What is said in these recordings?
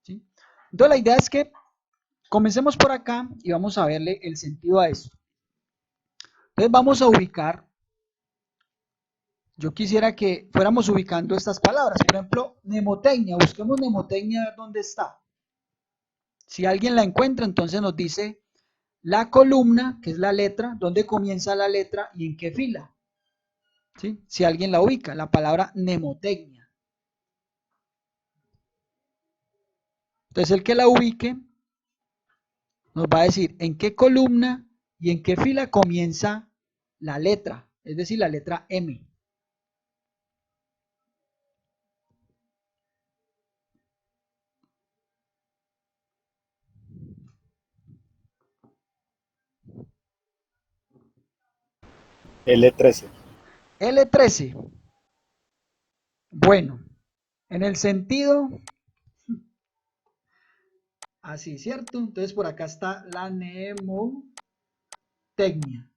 ¿sí? Entonces la idea es que comencemos por acá y vamos a verle el sentido a esto. Entonces vamos a ubicar, yo quisiera que fuéramos ubicando estas palabras. Por ejemplo, mnemotecnia, busquemos mnemotecnia a ver dónde está. Si alguien la encuentra, entonces nos dice la columna, que es la letra, dónde comienza la letra y en qué fila. ¿Sí? Si alguien la ubica, la palabra mnemotecnia. Entonces el que la ubique nos va a decir en qué columna y en qué fila comienza la letra, es decir, la letra M. L13. L13. Bueno, en el sentido así, ¿cierto? Entonces por acá está la mnemotecnia,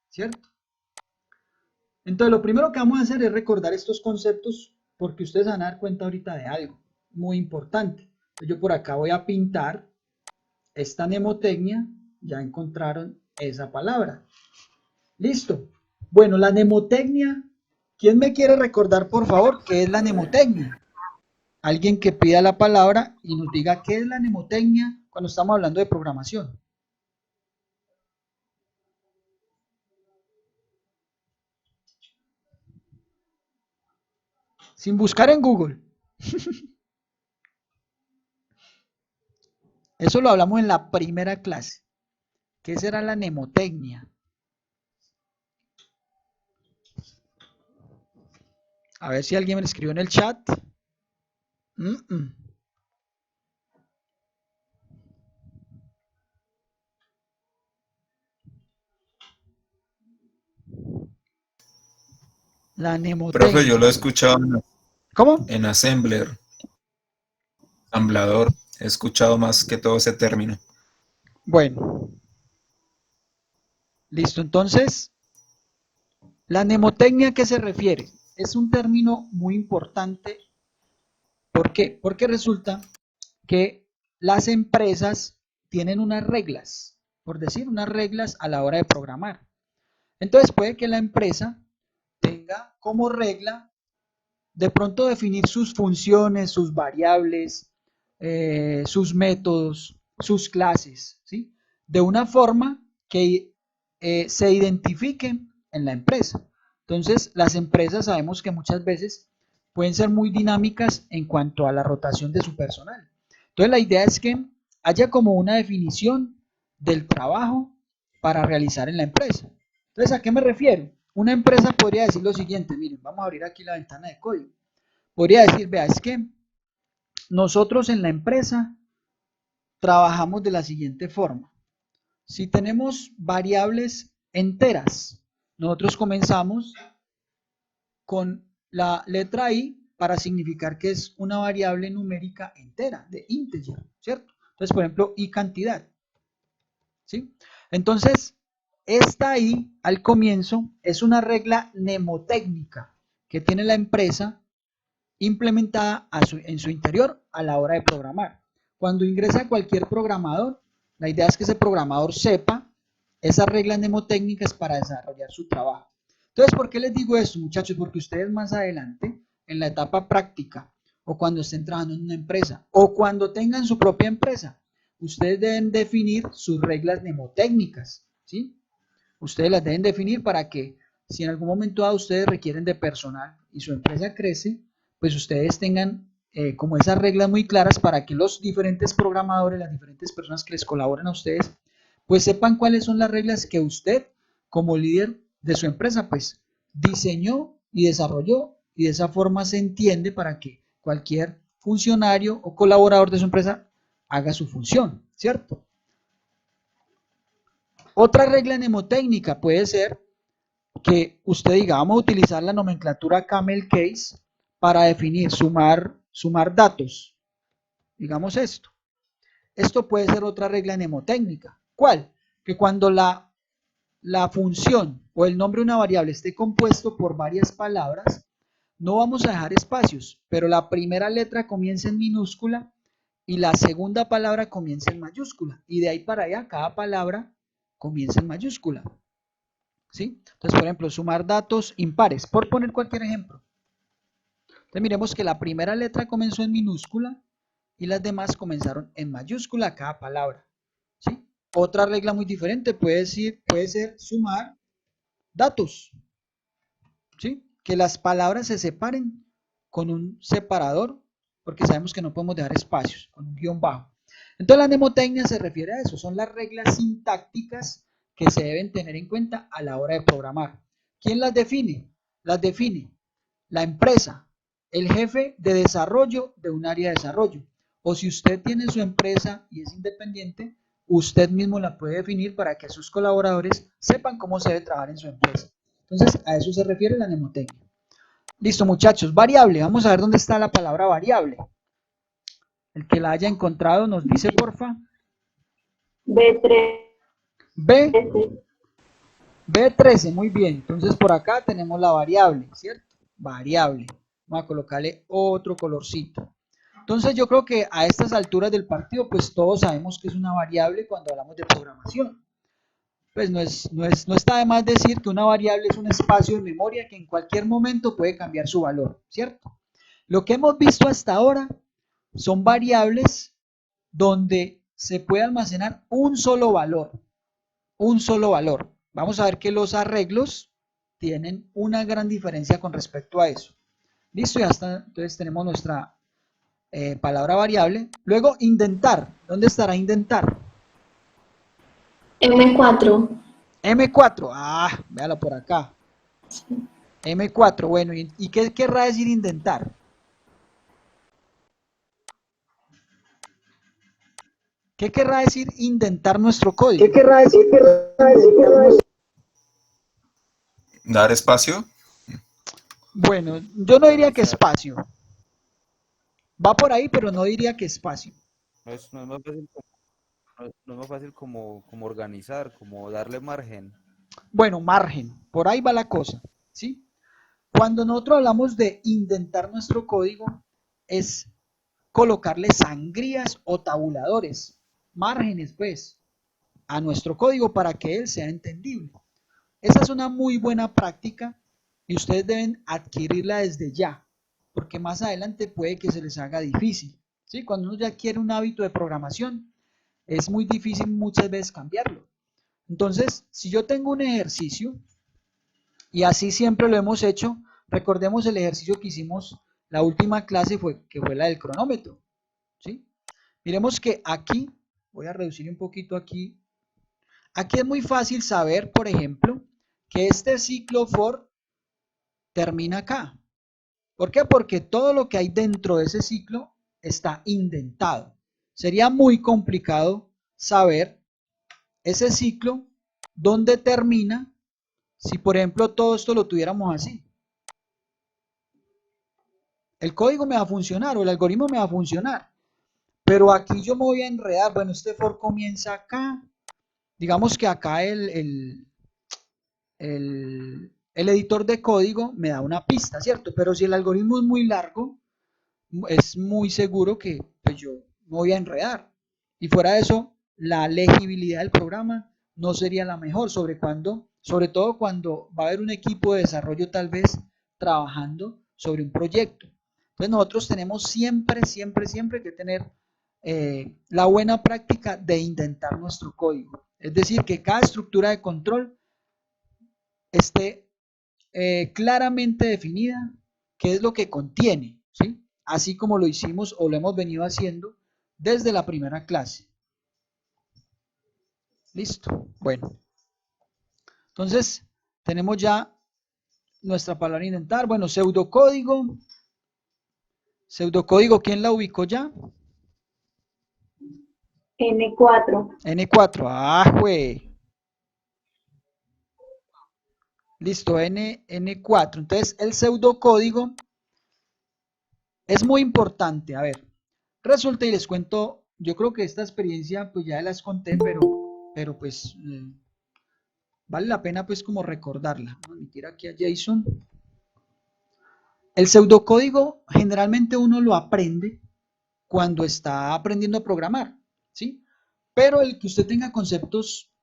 ¿cierto? Entonces lo primero que vamos a hacer es recordar estos conceptos porque ustedes van a dar cuenta ahorita de algo muy importante. Entonces, yo por acá voy a pintar esta mnemotecnia, ya encontraron esa palabra. Listo. Bueno, la mnemotecnia, ¿quién me quiere recordar por favor qué es la mnemotecnia? Alguien que pida la palabra y nos diga qué es la mnemotecnia cuando estamos hablando de programación. Sin buscar en Google. Eso lo hablamos en la primera clase. ¿Qué será la mnemotecnia? A ver si alguien me escribió en el chat. La Profe, yo mnemotecnia. lo he escuchado ¿Cómo? en Assembler, ensamblador. He escuchado más que todo ese término. Bueno, listo. Entonces, la mnemotecnia, ¿a qué se refiere? Es un término muy importante. ¿Por qué? Porque resulta que las empresas tienen unas reglas, por decir, unas reglas a la hora de programar. Entonces puede que la empresa tenga como regla de pronto definir sus funciones, sus variables, sus métodos, sus clases, ¿sí? De una forma que se identifiquen en la empresa. Entonces, las empresas sabemos que muchas veces pueden ser muy dinámicas en cuanto a la rotación de su personal. Entonces, la idea es que haya como una definición del trabajo para realizar en la empresa. Entonces, ¿a qué me refiero? Una empresa podría decir lo siguiente, miren, vamos a abrir aquí la ventana de código. Podría decir, vea, es que nosotros en la empresa trabajamos de la siguiente forma. Si tenemos variables enteras, nosotros comenzamos con la letra I para significar que es una variable numérica entera, de integer, ¿cierto? Entonces, por ejemplo, I cantidad, ¿sí? Entonces, esta I al comienzo es una regla mnemotécnica que tiene la empresa implementada en su interior a la hora de programar. Cuando ingresa cualquier programador, la idea es que ese programador sepa esas reglas mnemotécnicas para desarrollar su trabajo. Entonces, ¿por qué les digo esto, muchachos? Porque ustedes más adelante, en la etapa práctica, o cuando estén trabajando en una empresa, o cuando tengan su propia empresa, ustedes deben definir sus reglas mnemotécnicas, ¿sí? Ustedes las deben definir para que si en algún momento dado ustedes requieren de personal y su empresa crece, pues ustedes tengan como esas reglas muy claras para que los diferentes programadores, las diferentes personas que les colaboran a ustedes, pues sepan cuáles son las reglas que usted como líder de su empresa pues diseñó y desarrolló y de esa forma se entiende para que cualquier funcionario o colaborador de su empresa haga su función, ¿cierto? Otra regla mnemotécnica puede ser que usted diga, vamos a utilizar la nomenclatura camel case para definir sumar datos. Digamos esto. Esto puede ser otra regla mnemotécnica. ¿Cuál? Que cuando la función o el nombre de una variable esté compuesto por varias palabras, no vamos a dejar espacios, pero la primera letra comienza en minúscula y la segunda palabra comienza en mayúscula. Y de ahí para allá, cada palabra comienza en mayúscula. ¿Sí? Entonces, por ejemplo, sumar datos impares, por poner cualquier ejemplo. Entonces, miremos que la primera letra comenzó en minúscula y las demás comenzaron en mayúscula cada palabra. ¿Sí? Otra regla muy diferente puede ser sumar datos. ¿Sí? Que las palabras se separen con un separador, porque sabemos que no podemos dejar espacios, con un guión bajo. Entonces la mnemotecnia se refiere a eso, son las reglas sintácticas que se deben tener en cuenta a la hora de programar. ¿Quién las define? Las define la empresa, el jefe de desarrollo de un área de desarrollo. O si usted tiene su empresa y es independiente, usted mismo la puede definir para que sus colaboradores sepan cómo se debe trabajar en su empresa. Entonces, a eso se refiere la mnemotecnia. Listo, muchachos. Variable. Vamos a ver dónde está la palabra variable. El que la haya encontrado nos dice, porfa. B13. B, B13, muy bien. Entonces, por acá tenemos la variable, ¿cierto? Variable. Vamos a colocarle otro colorcito. Entonces, yo creo que a estas alturas del partido, pues todos sabemos que es una variable cuando hablamos de programación. Pues no está de más decir que una variable es un espacio de memoria que en cualquier momento puede cambiar su valor, ¿cierto? Lo que hemos visto hasta ahora son variables donde se puede almacenar un solo valor, un solo valor. Vamos a ver que los arreglos tienen una gran diferencia con respecto a eso. Listo, ya está. Entonces tenemos nuestra palabra variable. Luego, indentar. ¿Dónde estará indentar? M4. M4. Véalo por acá. M4. Bueno, ¿y qué querrá decir indentar? ¿Qué querrá decir indentar nuestro código? ¿Qué querrá decir? ¿Dar espacio? Bueno, yo no diría que espacio. Va por ahí, pero no diría que espacio. No es más fácil no es más fácil como organizar, como darle margen. Bueno, margen. Por ahí va la cosa. ¿Sí? Cuando nosotros hablamos de indentar nuestro código, es colocarle sangrías o tabuladores, márgenes, pues, a nuestro código para que él sea entendible. Esa es una muy buena práctica y ustedes deben adquirirla desde ya, porque más adelante puede que se les haga difícil. ¿Sí? Cuando uno ya quiere un hábito de programación, es muy difícil muchas veces cambiarlo. Entonces, si yo tengo un ejercicio, y así siempre lo hemos hecho, recordemos el ejercicio que hicimos la última clase, que fue la del cronómetro. ¿Sí? Miremos que aquí, voy a reducir un poquito aquí. Aquí es muy fácil saber, por ejemplo, que este ciclo for termina acá. ¿Por qué? Porque todo lo que hay dentro de ese ciclo está indentado. Sería muy complicado saber ese ciclo dónde termina si, por ejemplo, todo esto lo tuviéramos así. El código me va a funcionar o el algoritmo me va a funcionar, pero aquí yo me voy a enredar. Bueno, este for comienza acá. Digamos que acá el editor de código me da una pista, ¿cierto? Pero si el algoritmo es muy largo, es muy seguro que pues, yo me voy a enredar. Y fuera de eso, la legibilidad del programa no sería la mejor, sobre todo cuando va a haber un equipo de desarrollo tal vez trabajando sobre un proyecto. Entonces nosotros tenemos siempre que tener la buena práctica de indentar nuestro código. Es decir, que cada estructura de control esté claramente definida qué es lo que contiene, ¿sí? Así como lo hicimos o lo hemos venido haciendo desde la primera clase. Listo. Bueno, entonces tenemos ya nuestra palabra indentar. Bueno, pseudocódigo. Pseudocódigo, ¿quién la ubicó ya? N4. N4. Güey. Listo, N4. Entonces, el pseudocódigo es muy importante. A ver, resulta y les cuento, yo creo que esta experiencia pues ya las conté, pero pues vale la pena pues como recordarla. Vamos a emitir aquí a JSON. El pseudocódigo generalmente uno lo aprende cuando está aprendiendo a programar, ¿sí? Pero el que usted tenga conceptos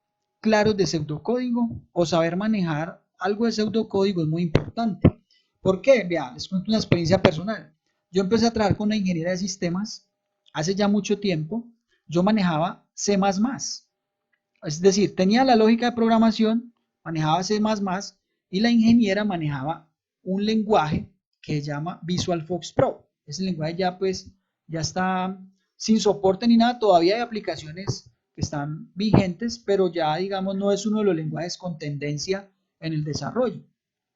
claros de pseudocódigo o saber manejar algo de pseudocódigo es muy importante. ¿Por qué? Vea, les cuento una experiencia personal. Yo empecé a trabajar con una ingeniera de sistemas hace ya mucho tiempo. Yo manejaba C++. Es decir, tenía la lógica de programación, manejaba C++ y la ingeniera manejaba un lenguaje que se llama Visual Fox Pro. Ese lenguaje ya pues ya está sin soporte ni nada, todavía hay aplicaciones que están vigentes, pero ya digamos no es uno de los lenguajes con tendencia en el desarrollo,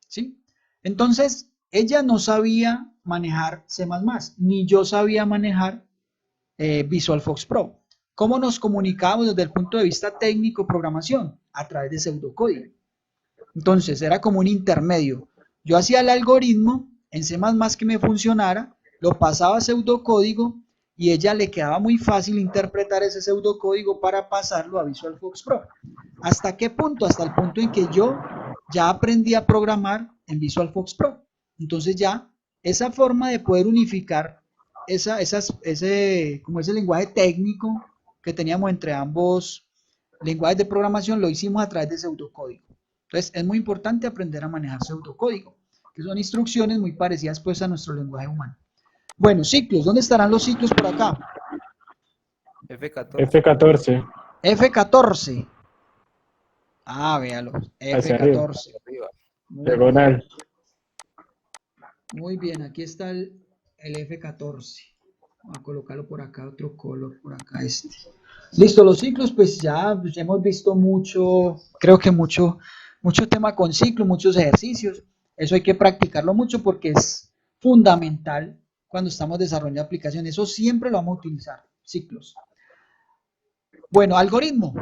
¿sí? Entonces, ella no sabía manejar C++, ni yo sabía manejar Visual Fox Pro. ¿Cómo nos comunicábamos desde el punto de vista técnico, programación? A través de pseudocódigo. Entonces, era como un intermedio. Yo hacía el algoritmo en C++ que me funcionara, lo pasaba a pseudocódigo y ella le quedaba muy fácil interpretar ese pseudocódigo para pasarlo a Visual Fox Pro. ¿Hasta qué punto? Hasta el punto en que yo ya aprendí a programar en Visual Fox Pro. Entonces ya esa forma de poder unificar como ese lenguaje técnico que teníamos entre ambos lenguajes de programación lo hicimos a través de pseudocódigo. Entonces es muy importante aprender a manejar pseudocódigo, que son instrucciones muy parecidas pues a nuestro lenguaje humano. Bueno, ciclos, ¿dónde estarán los ciclos por acá? F14. F14, F14. Ah, véalo, hacia arriba, F14. Arriba. Muy bien, diagonal. muy bien, aquí está el F14. Voy a colocarlo por acá, otro color por acá, este. Listo, los ciclos, pues ya hemos visto mucho, creo que mucho tema con ciclos, muchos ejercicios. Eso hay que practicarlo mucho porque es fundamental cuando estamos desarrollando aplicaciones. Eso siempre lo vamos a utilizar, ciclos. Bueno, algoritmo.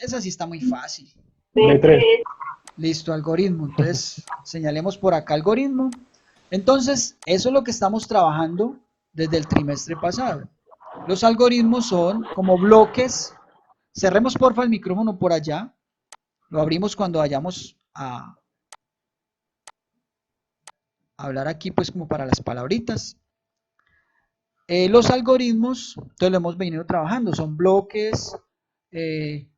Esa sí está muy fácil. B3, Listo, algoritmo. Entonces, señalemos por acá algoritmo. Entonces, eso es lo que estamos trabajando desde el trimestre pasado. Los algoritmos son como bloques. Cerremos porfa el micrófono por allá. Lo abrimos cuando vayamos a hablar aquí, pues como para las palabritas. Los algoritmos, entonces lo hemos venido trabajando, son bloques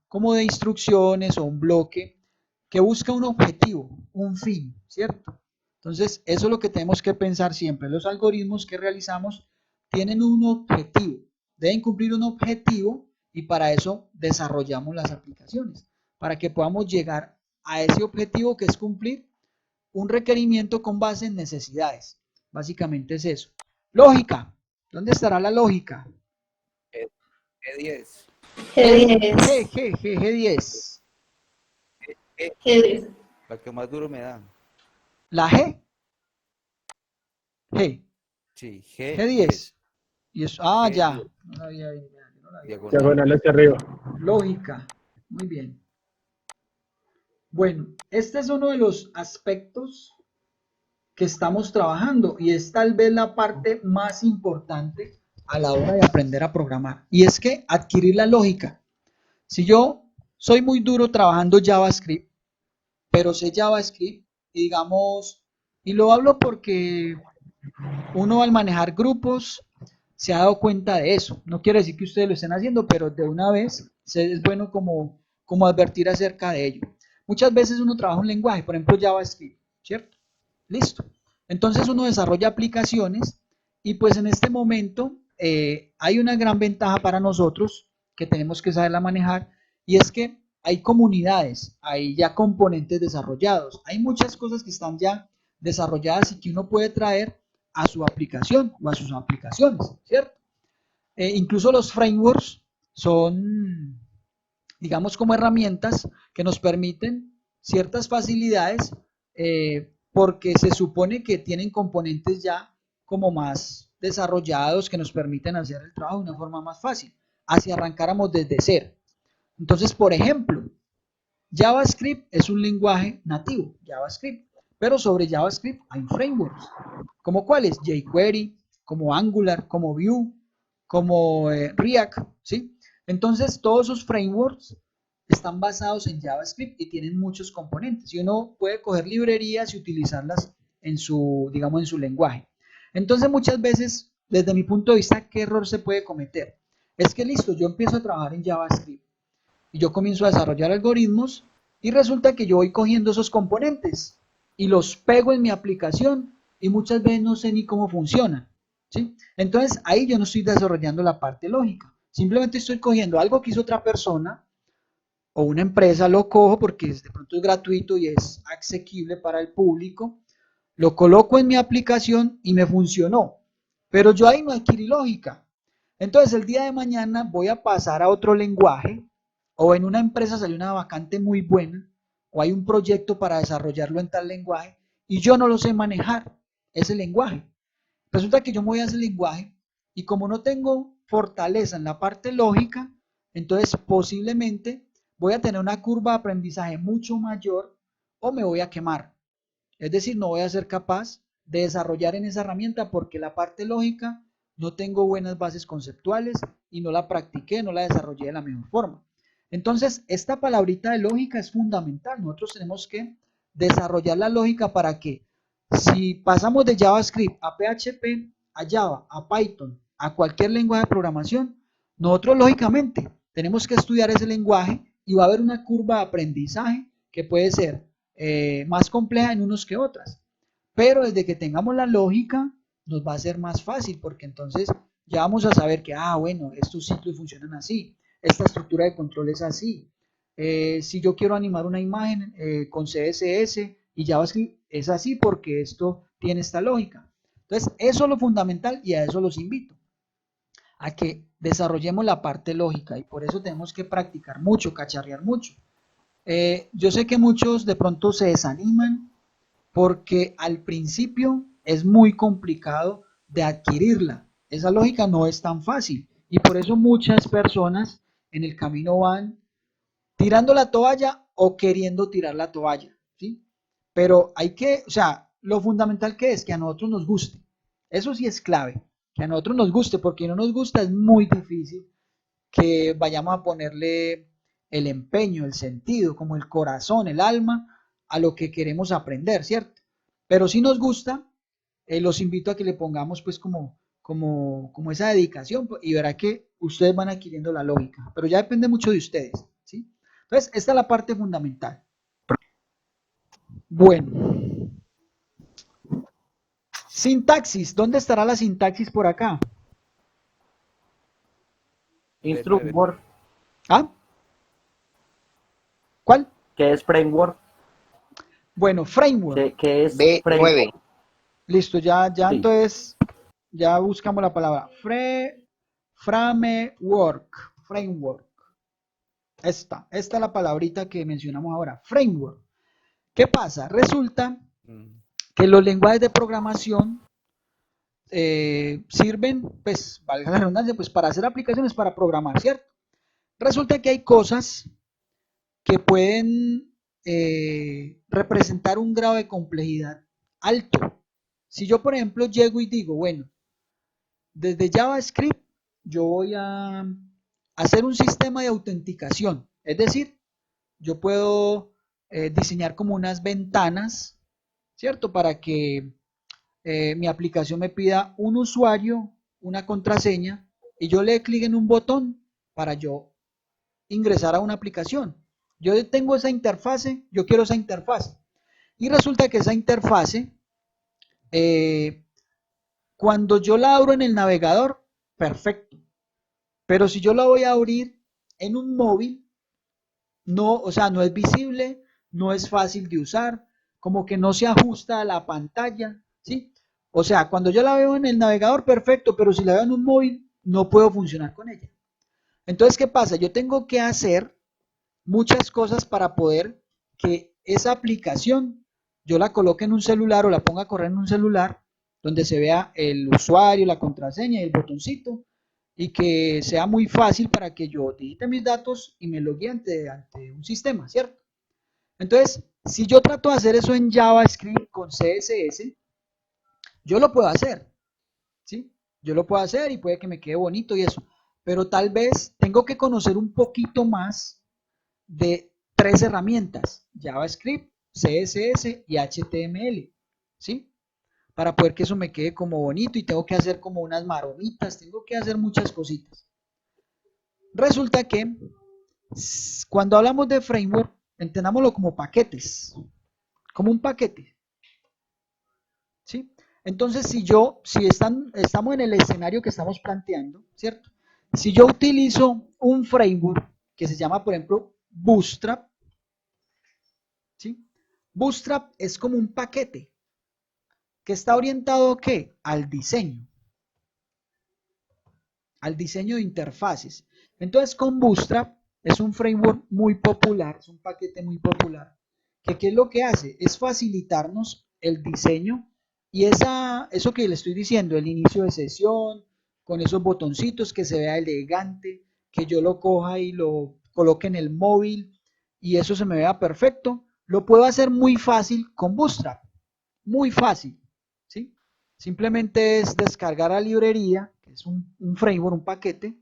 como de instrucciones o un bloque que busca un objetivo, un fin, ¿cierto? Entonces, eso es lo que tenemos que pensar siempre. Los algoritmos que realizamos tienen un objetivo, deben cumplir un objetivo y para eso desarrollamos las aplicaciones, para que podamos llegar a ese objetivo que es cumplir un requerimiento con base en necesidades. Básicamente es eso. Lógica. ¿Dónde estará la lógica? E10. G10. La que más duro me da. La G. G. Sí, G10. Y eso, ah, G10. ya. No la había, no la había. Diagonal. diagonal hacia arriba. Lógica. Muy bien. Bueno, este es uno de los aspectos que estamos trabajando y es tal vez la parte más importante a la hora de aprender a programar. Y es que adquirir la lógica. Si yo soy muy duro trabajando JavaScript, pero sé JavaScript y digamos, y lo hablo porque uno al manejar grupos se ha dado cuenta de eso. No quiere decir que ustedes lo estén haciendo, pero de una vez es bueno como advertir acerca de ello. Muchas veces uno trabaja un lenguaje, por ejemplo JavaScript, ¿cierto? Listo. Entonces uno desarrolla aplicaciones y pues en este momento hay una gran ventaja para nosotros que tenemos que saberla manejar y es que hay comunidades, hay ya componentes desarrollados, hay muchas cosas que están ya desarrolladas y que uno puede traer a su aplicación o a sus aplicaciones, ¿cierto? Incluso los frameworks son, digamos, como herramientas que nos permiten ciertas facilidades porque se supone que tienen componentes ya como más desarrollados que nos permiten hacer el trabajo de una forma más fácil, así arrancáramos desde cero. Entonces, por ejemplo, JavaScript es un lenguaje nativo, JavaScript, pero sobre JavaScript hay frameworks, como cuáles, jQuery, como Angular, como Vue, como React, ¿sí? Entonces, todos esos frameworks están basados en JavaScript y tienen muchos componentes y uno puede coger librerías y utilizarlas en su, digamos, en su lenguaje. Entonces, muchas veces desde mi punto de vista, ¿qué error se puede cometer? Es que listo, yo empiezo a trabajar en JavaScript y yo comienzo a desarrollar algoritmos y resulta que yo voy cogiendo esos componentes y los pego en mi aplicación y muchas veces no sé ni cómo funcionan, ¿sí? Entonces ahí yo no estoy desarrollando la parte lógica, simplemente estoy cogiendo algo que hizo otra persona o una empresa, lo cojo porque de pronto es gratuito y es asequible para el público, lo coloco en mi aplicación y me funcionó, pero yo ahí no adquirí lógica. Entonces el día de mañana voy a pasar a otro lenguaje o en una empresa salió una vacante muy buena o hay un proyecto para desarrollarlo en tal lenguaje y yo no lo sé manejar, ese lenguaje. Resulta que yo me voy a ese lenguaje y como no tengo fortaleza en la parte lógica, entonces posiblemente voy a tener una curva de aprendizaje mucho mayor o me voy a quemar. Es decir, no voy a ser capaz de desarrollar en esa herramienta porque la parte lógica no tengo buenas bases conceptuales y no la practiqué, no la desarrollé de la mejor forma. Entonces, esta palabrita de lógica es fundamental. Nosotros tenemos que desarrollar la lógica para que si pasamos de JavaScript a PHP, a Java, a Python, a cualquier lenguaje de programación, nosotros lógicamente tenemos que estudiar ese lenguaje y va a haber una curva de aprendizaje que puede ser más compleja en unos que otras. Pero desde que tengamos la lógica, nos va a ser más fácil, porque entonces ya vamos a saber que, bueno, estos ciclos funcionan así, esta estructura de control es así. Si yo quiero animar una imagen con CSS y JavaScript, es así porque esto tiene esta lógica. Entonces, eso es lo fundamental y a eso los invito, a que desarrollemos la parte lógica y por eso tenemos que practicar mucho, cacharrear mucho. Yo sé que muchos de pronto se desaniman porque al principio es muy complicado de adquirirla. Esa lógica no es tan fácil y por eso muchas personas en el camino van tirando la toalla o queriendo tirar la toalla, ¿sí? Pero hay que, o sea, lo fundamental que es que a nosotros nos guste. Eso sí es clave, que a nosotros nos guste, porque no nos gusta es muy difícil que vayamos a ponerle el empeño, el sentido, como el corazón, el alma a lo que queremos aprender, ¿cierto? Pero si nos gusta, los invito a que le pongamos pues como esa dedicación y verá que ustedes van adquiriendo la lógica, pero ya depende mucho de ustedes, ¿sí? Entonces, esta es la parte fundamental. Bueno, sintaxis, ¿dónde estará la sintaxis por acá? Instruct Word, ¿Ah? ¿Cuál? que es framework, Bueno, framework. que es B9. framework. Listo, ya Sí. entonces, ya buscamos la palabra. Framework. Esta es la palabrita que mencionamos ahora, framework. ¿Qué pasa? Resulta que los lenguajes de programación sirven, pues, valga la redundancia, pues para hacer aplicaciones, para programar, ¿cierto? Resulta que hay cosas que pueden representar un grado de complejidad alto. Si yo, por ejemplo, llego y digo, bueno, desde JavaScript yo voy a hacer un sistema de autenticación, es decir, yo puedo diseñar como unas ventanas, ¿cierto? Para que mi aplicación me pida un usuario, una contraseña, y yo le clic en un botón para yo ingresar a una aplicación. Yo tengo esa interfase, yo quiero esa interfase. Y resulta que esa interfase, cuando yo la abro en el navegador, perfecto. Pero si yo la voy a abrir en un móvil, no, o sea, no es visible, no es fácil de usar, como que no se ajusta a la pantalla, ¿sí? O sea, cuando yo la veo en el navegador, perfecto, pero si la veo en un móvil, no puedo funcionar con ella. Entonces, ¿qué pasa? Yo tengo que hacer muchas cosas para poder que esa aplicación yo la coloque en un celular o la ponga a correr en un celular donde se vea el usuario, la contraseña y el botoncito y que sea muy fácil para que yo digite mis datos y me logue ante un sistema, ¿cierto? Entonces, si yo trato de hacer eso en JavaScript con CSS, yo lo puedo hacer, ¿sí? Yo lo puedo hacer y puede que me quede bonito y eso, pero tal vez tengo que conocer un poquito más de tres herramientas, JavaScript, CSS y HTML, ¿sí? para poder que eso me quede como bonito y tengo que hacer como unas maromitas, tengo que hacer muchas cositas. Resulta que cuando hablamos de framework, entendámoslo como paquetes, como un paquete, ¿sí? Entonces, estamos en el escenario que estamos planteando, ¿cierto? Si yo utilizo un framework que se llama, por ejemplo, Bootstrap, ¿sí? Bootstrap es como un paquete que está orientado ¿a qué? Al diseño de interfaces. Entonces, con Bootstrap es un framework muy popular, es un paquete muy popular, que ¿qué es lo que hace? Es facilitarnos el diseño y eso que le estoy diciendo, el inicio de sesión, con esos botoncitos, que se vea elegante, que yo lo coja y lo coloque en el móvil y eso se me vea perfecto, lo puedo hacer muy fácil con Bootstrap, muy fácil, ¿sí? Simplemente es descargar la librería, que es un framework, un paquete,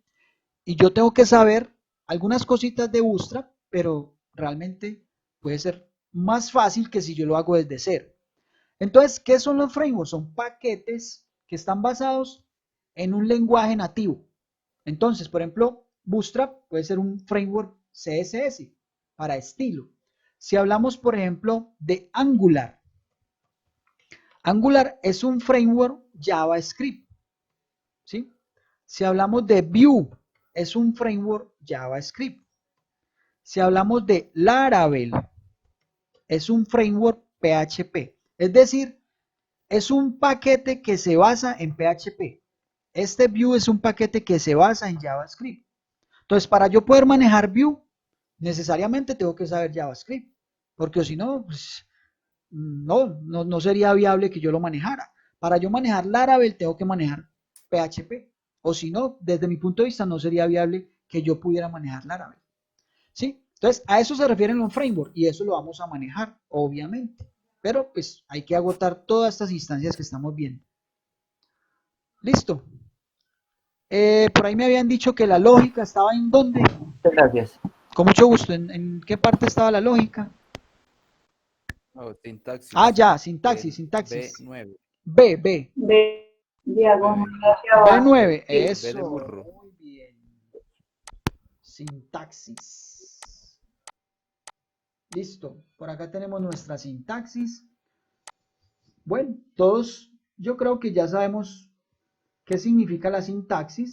y yo tengo que saber algunas cositas de Bootstrap, pero realmente puede ser más fácil que si yo lo hago desde cero. Entonces, ¿qué son los frameworks? Son paquetes que están basados en un lenguaje nativo. Entonces, por ejemplo, Bootstrap puede ser un framework CSS para estilo. Si hablamos, por ejemplo, de Angular, Angular es un framework JavaScript, ¿sí? Si hablamos de Vue, es un framework JavaScript. Si hablamos de Laravel, es un framework PHP. Es decir, es un paquete que se basa en PHP. Este Vue es un paquete que se basa en JavaScript. Entonces, para yo poder manejar Vue, necesariamente tengo que saber JavaScript, porque si no, pues, no sería viable que yo lo manejara. Para yo manejar Laravel tengo que manejar PHP, o si no, desde mi punto de vista no sería viable que yo pudiera manejar Laravel. ¿Sí? Entonces, a eso se refieren los frameworks y eso lo vamos a manejar, obviamente. Pero pues hay que agotar todas estas instancias que estamos viendo. Listo. Por ahí me habían dicho que la lógica estaba en dónde. Muchas gracias. Con mucho gusto. ¿En qué parte estaba la lógica? No, sintaxis. Ah, ya, sintaxis. B9. B. B, diagonal hacia abajo. B9, Sí. eso. B de burro. Muy bien. Sintaxis. Listo. Por acá tenemos nuestra sintaxis. Bueno, todos yo creo que ya sabemos qué significa la sintaxis.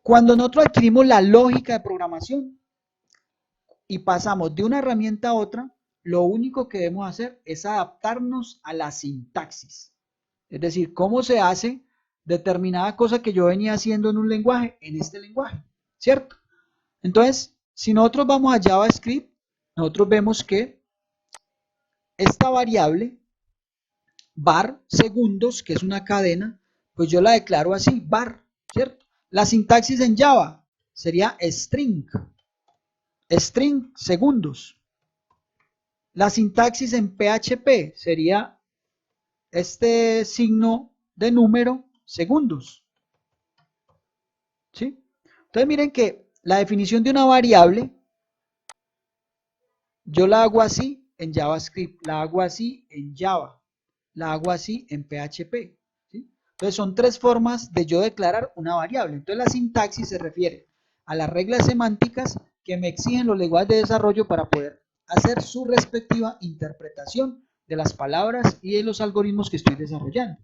Cuando nosotros adquirimos la lógica de programación y pasamos de una herramienta a otra, lo único que debemos hacer es adaptarnos a la sintaxis. Es decir, cómo se hace determinada cosa que yo venía haciendo en un lenguaje, en este lenguaje, ¿cierto? Entonces, si nosotros vamos a JavaScript, nosotros vemos que esta variable var segundos, que es una cadena, pues yo la declaro así, var, ¿cierto? La sintaxis en Java sería string segundos. La sintaxis en PHP sería este signo de número segundos, ¿sí? Entonces miren que la definición de una variable yo la hago así en JavaScript, la hago así en Java, la hago así en PHP, ¿sí? Entonces son tres formas de yo declarar una variable. Entonces la sintaxis se refiere a las reglas semánticas que me exigen los lenguajes de desarrollo para poder hacer su respectiva interpretación de las palabras y de los algoritmos que estoy desarrollando.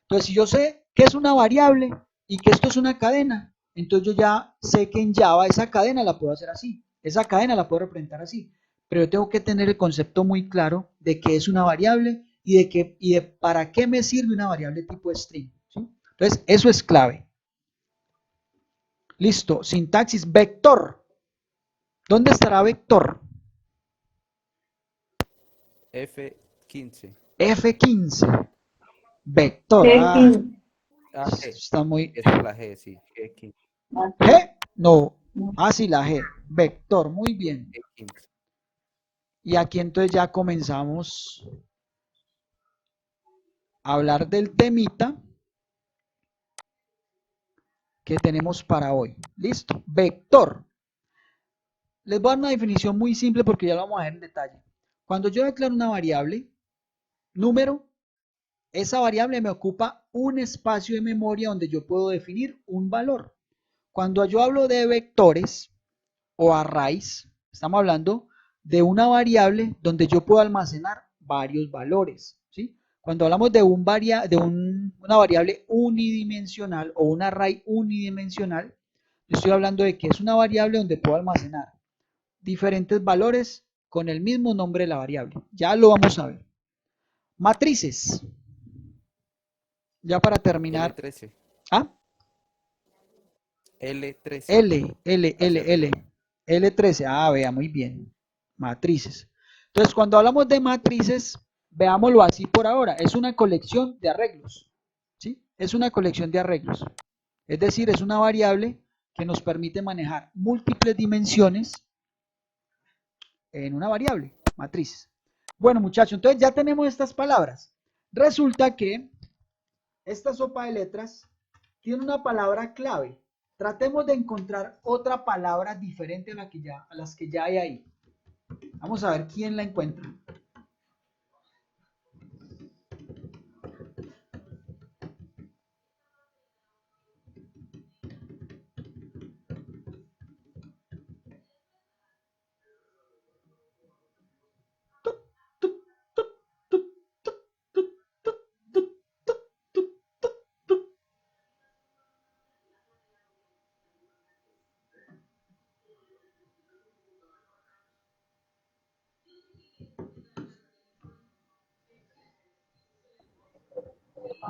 Entonces si yo sé que es una variable y que esto es una cadena, entonces yo ya sé que en Java esa cadena la puedo hacer así, esa cadena la puedo representar así, pero yo tengo que tener el concepto muy claro de qué es una variable y de para qué me sirve una variable tipo string, ¿sí? Entonces eso es clave. Listo, sintaxis vector. ¿Dónde estará vector? F15. F15. Vector. G15. Ah, G. Está muy... Esa es la G, sí. G15. ¿G? No. Sí, la G. Vector, muy bien. G15. Y aquí entonces ya comenzamos a hablar del temita que tenemos para hoy. Listo. Vector. Les voy a dar una definición muy simple porque ya lo vamos a ver en detalle. Cuando yo declaro una variable, número, esa variable me ocupa un espacio de memoria donde yo puedo definir un valor. Cuando yo hablo de vectores o arrays, estamos hablando de una variable donde yo puedo almacenar varios valores, ¿sí? Cuando hablamos de una variable unidimensional o un array unidimensional, estoy hablando de que es una variable donde puedo almacenar diferentes valores con el mismo nombre de la variable. Ya lo vamos a ver. Matrices. Ya para terminar. L13. ¿Ah? L13. L13. Ah, vea, muy bien. Matrices. Entonces, cuando hablamos de matrices, veámoslo así por ahora. Es una colección de arreglos. ¿Sí? Es una colección de arreglos. Es decir, es una variable que nos permite manejar múltiples dimensiones en una variable, matrices. Bueno, muchachos, entonces ya tenemos estas palabras. Resulta que esta sopa de letras tiene una palabra clave. Tratemos de encontrar otra palabra diferente a las que ya hay ahí. Vamos a ver quién la encuentra.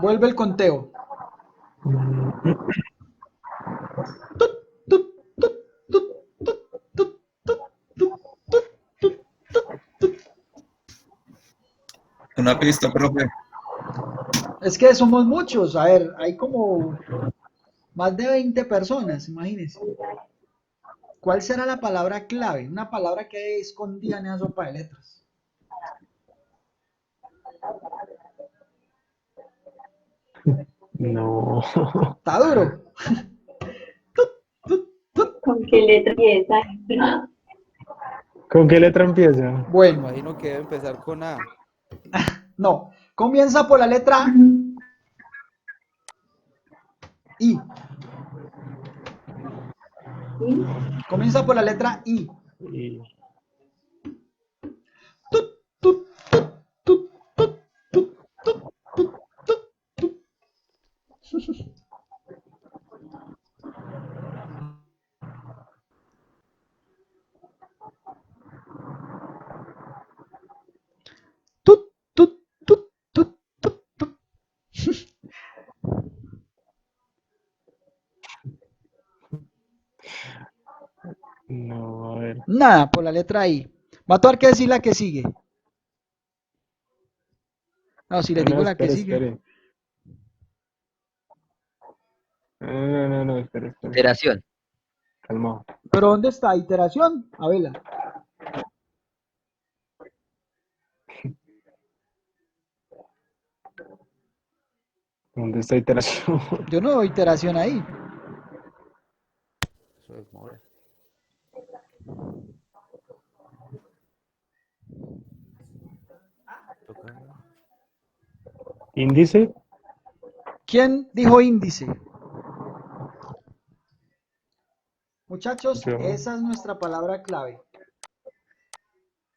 Vuelve el conteo. Una pista, profe. Es que somos muchos. A ver, hay como más de 20 personas, imagínense. ¿Cuál será la palabra clave? Una palabra que hay escondida en esa sopa de letras. No. Está duro. ¿Con qué letra empieza? ¿Con qué letra empieza? Me Bueno, imagino que debe empezar con A. no. Comienza por la letra I. ¿Sí? Comienza por la letra I. Y- Tut, tut, tut, tut, tut, tut, tut, tut, tut, tut. Tut, tut, tut, tut, tut, tut. No, a ver. Nada, por la letra I. Va a tener que decir la que sigue. No, si les No, digo la que espere, sigue. espere. No, espere. Iteración. Calmado. Pero ¿dónde está? Iteración. A verla. ¿Dónde está iteración? Yo no veo iteración ahí. Eso demora. Toca. ¿Índice? ¿Quién dijo índice? Muchachos, Yo. esa es nuestra palabra clave.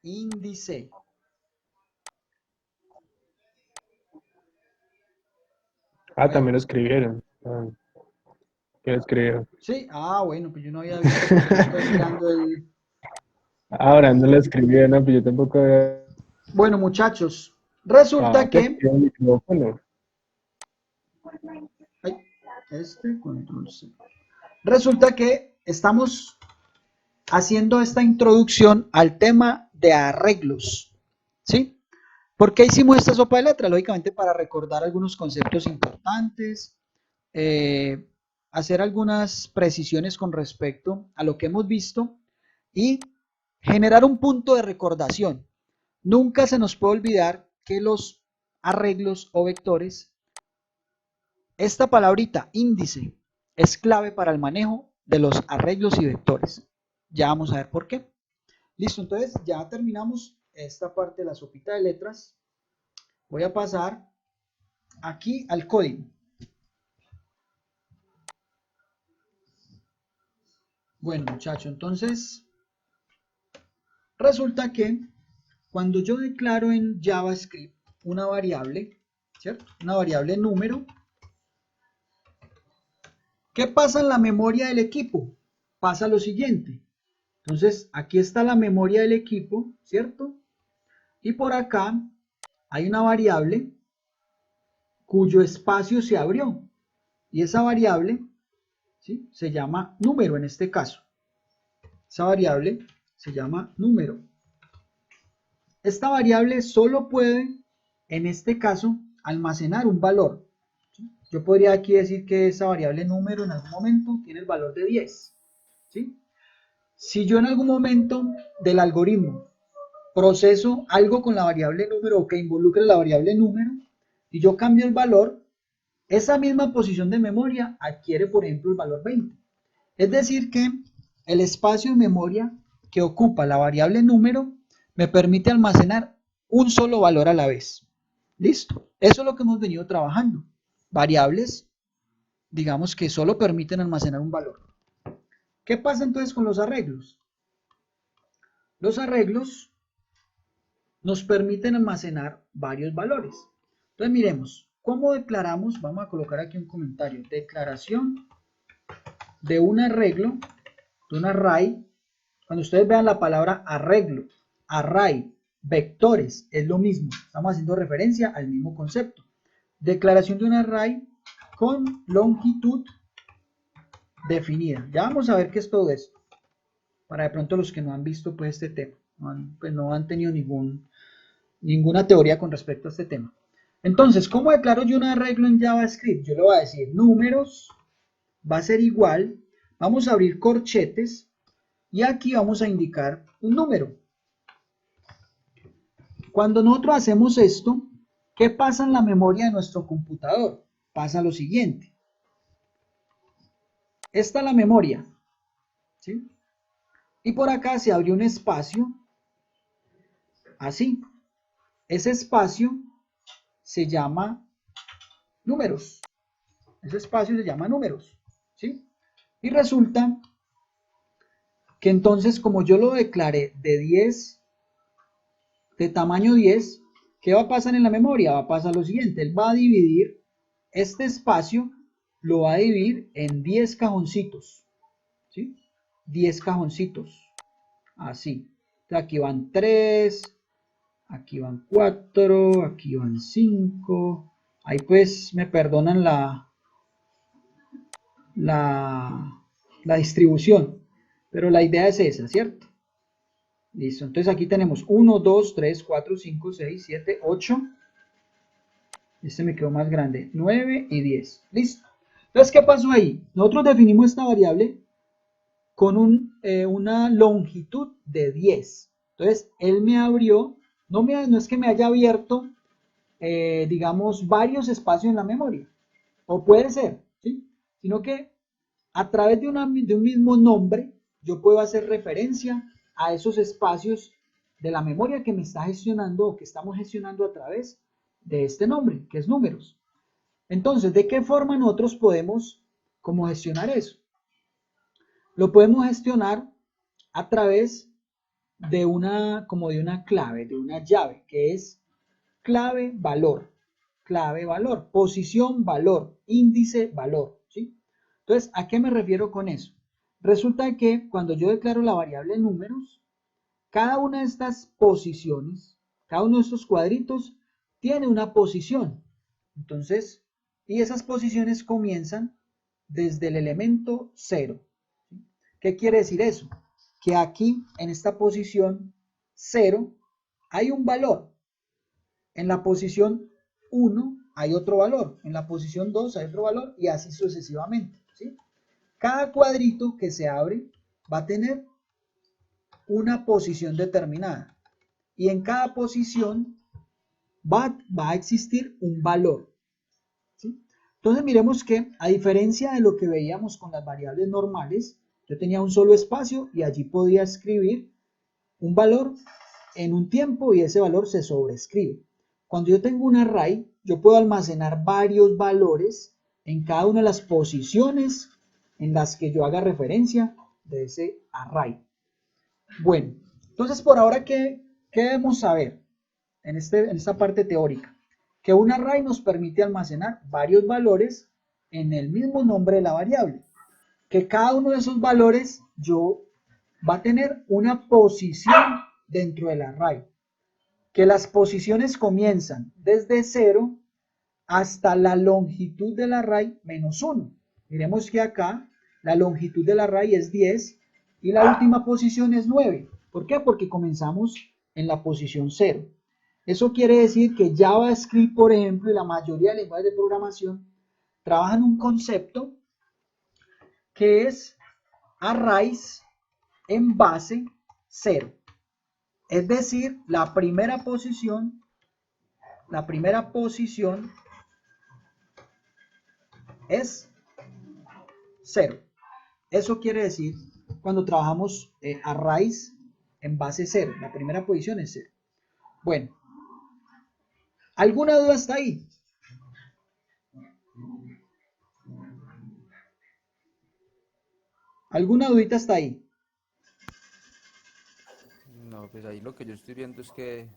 Índice. Ah, también lo escribieron. ¿Qué lo escribieron? Sí, bueno, pues yo no había visto porque no estoy mirando el... Ahora no lo escribieron, no, pues yo tampoco había... Bueno, muchachos, resulta Ah, te que... activé el micrófono. Ay, control C. Resulta que estamos haciendo esta introducción al tema de arreglos, ¿sí? ¿Por qué hicimos esta sopa de letras? Lógicamente para recordar algunos conceptos importantes, hacer algunas precisiones con respecto a lo que hemos visto y generar un punto de recordación. Nunca se nos puede olvidar que los arreglos o vectores, esta palabrita índice, es clave para el manejo de los arreglos y vectores. Ya vamos a ver por qué. Listo, entonces ya terminamos esta parte de la sopita de letras. Voy a pasar aquí al código. Bueno, muchachos, entonces resulta que cuando yo declaro en JavaScript una variable, ¿cierto? Una variable número, ¿qué pasa en la memoria del equipo? Pasa lo siguiente. Entonces, aquí está la memoria del equipo, ¿cierto? Y por acá hay una variable cuyo espacio se abrió. Y esa variable, ¿sí?, se llama número en este caso. Esa variable se llama número. Esta variable solo puede, en este caso, almacenar un valor. ¿Sí? Yo podría aquí decir que esa variable número en algún momento tiene el valor de 10. ¿Sí? Si yo en algún momento del algoritmo proceso algo con la variable número o que involucre la variable número y yo cambio el valor, esa misma posición de memoria adquiere, por ejemplo, el valor 20. Es decir que el espacio de memoria que ocupa la variable número me permite almacenar un solo valor a la vez. ¿Listo? Eso es lo que hemos venido trabajando. Variables, digamos, que solo permiten almacenar un valor. ¿Qué pasa entonces con los arreglos? Los arreglos nos permiten almacenar varios valores. Entonces miremos, ¿cómo declaramos? Vamos a colocar aquí un comentario. Declaración de un arreglo, de un array. Cuando ustedes vean la palabra arreglo, array, vectores, es lo mismo. Estamos haciendo referencia al mismo concepto. Declaración de un array con longitud definida. Ya vamos a ver qué es todo esto. Para de pronto los que no han visto pues este tema, no han tenido ninguna teoría con respecto a este tema. Entonces, ¿cómo declaro yo un arreglo en JavaScript? Yo le voy a decir números, va a ser igual, vamos a abrir corchetes y aquí vamos a indicar un número. Cuando nosotros hacemos esto, ¿qué pasa en la memoria de nuestro computador? Pasa lo siguiente. Esta es la memoria, ¿sí? Y por acá se abrió un espacio, así. Ese espacio se llama números. Ese espacio se llama números, ¿sí? Y resulta que entonces, como yo lo declaré de 10, de tamaño 10, ¿qué va a pasar en la memoria? Va a pasar lo siguiente, él va a dividir este espacio, lo va a dividir en 10 cajoncitos, ¿sí? 10 cajoncitos, así. Entonces, aquí van 3, aquí van 4, aquí van 5, ahí pues me perdonan la distribución, pero la idea es esa, ¿cierto? Listo, entonces aquí tenemos 1, 2, 3, 4, 5, 6, 7, 8, este me quedó más grande, 9 y 10, listo. Entonces, ¿qué pasó ahí? Nosotros definimos esta variable con una longitud de 10, entonces él me abrió, no es que me haya abierto, digamos, varios espacios en la memoria, o puede ser, ¿sí? Sino que a través de un mismo nombre, yo puedo hacer referencia a esos espacios de la memoria que me está gestionando o que estamos gestionando a través de este nombre, que es números. Entonces, ¿de qué forma nosotros podemos cómo gestionar eso? Lo podemos gestionar a través de una clave, de una llave, que es clave valor, posición valor, índice valor, ¿sí? Entonces, ¿a qué me refiero con eso? Resulta que cuando yo declaro la variable números, cada una de estas posiciones, cada uno de estos cuadritos tiene una posición. Entonces, y esas posiciones comienzan desde el elemento 0. ¿Qué quiere decir eso? Que aquí, en esta posición 0, hay un valor. En la posición 1 hay otro valor. En la posición 2 hay otro valor y así sucesivamente, ¿sí? Cada cuadrito que se abre va a tener una posición determinada. Y en cada posición va a existir un valor, ¿sí? Entonces miremos que a diferencia de lo que veíamos con las variables normales, yo tenía un solo espacio y allí podía escribir un valor en un tiempo y ese valor se sobrescribe. Cuando yo tengo un array, yo puedo almacenar varios valores en cada una de las posiciones en las que yo haga referencia de ese array. Bueno, entonces por ahora, ¿qué debemos saber en esta parte teórica? Que un array nos permite almacenar varios valores en el mismo nombre de la variable. Que cada uno de esos valores va a tener una posición dentro del array. Que las posiciones comienzan desde 0 hasta la longitud del array menos 1. Miremos que acá la longitud del array es 10 y la última posición es 9. ¿Por qué? Porque comenzamos en la posición 0. Eso quiere decir que JavaScript, por ejemplo, y la mayoría de lenguajes de programación trabajan un concepto que es arrays en base 0. Es decir, la primera posición es 0. Eso quiere decir cuando trabajamos arrays en base 0. La primera posición es 0. Bueno, ¿alguna duda hasta ahí? ¿Alguna dudita hasta ahí? No, pues ahí lo que yo estoy viendo es que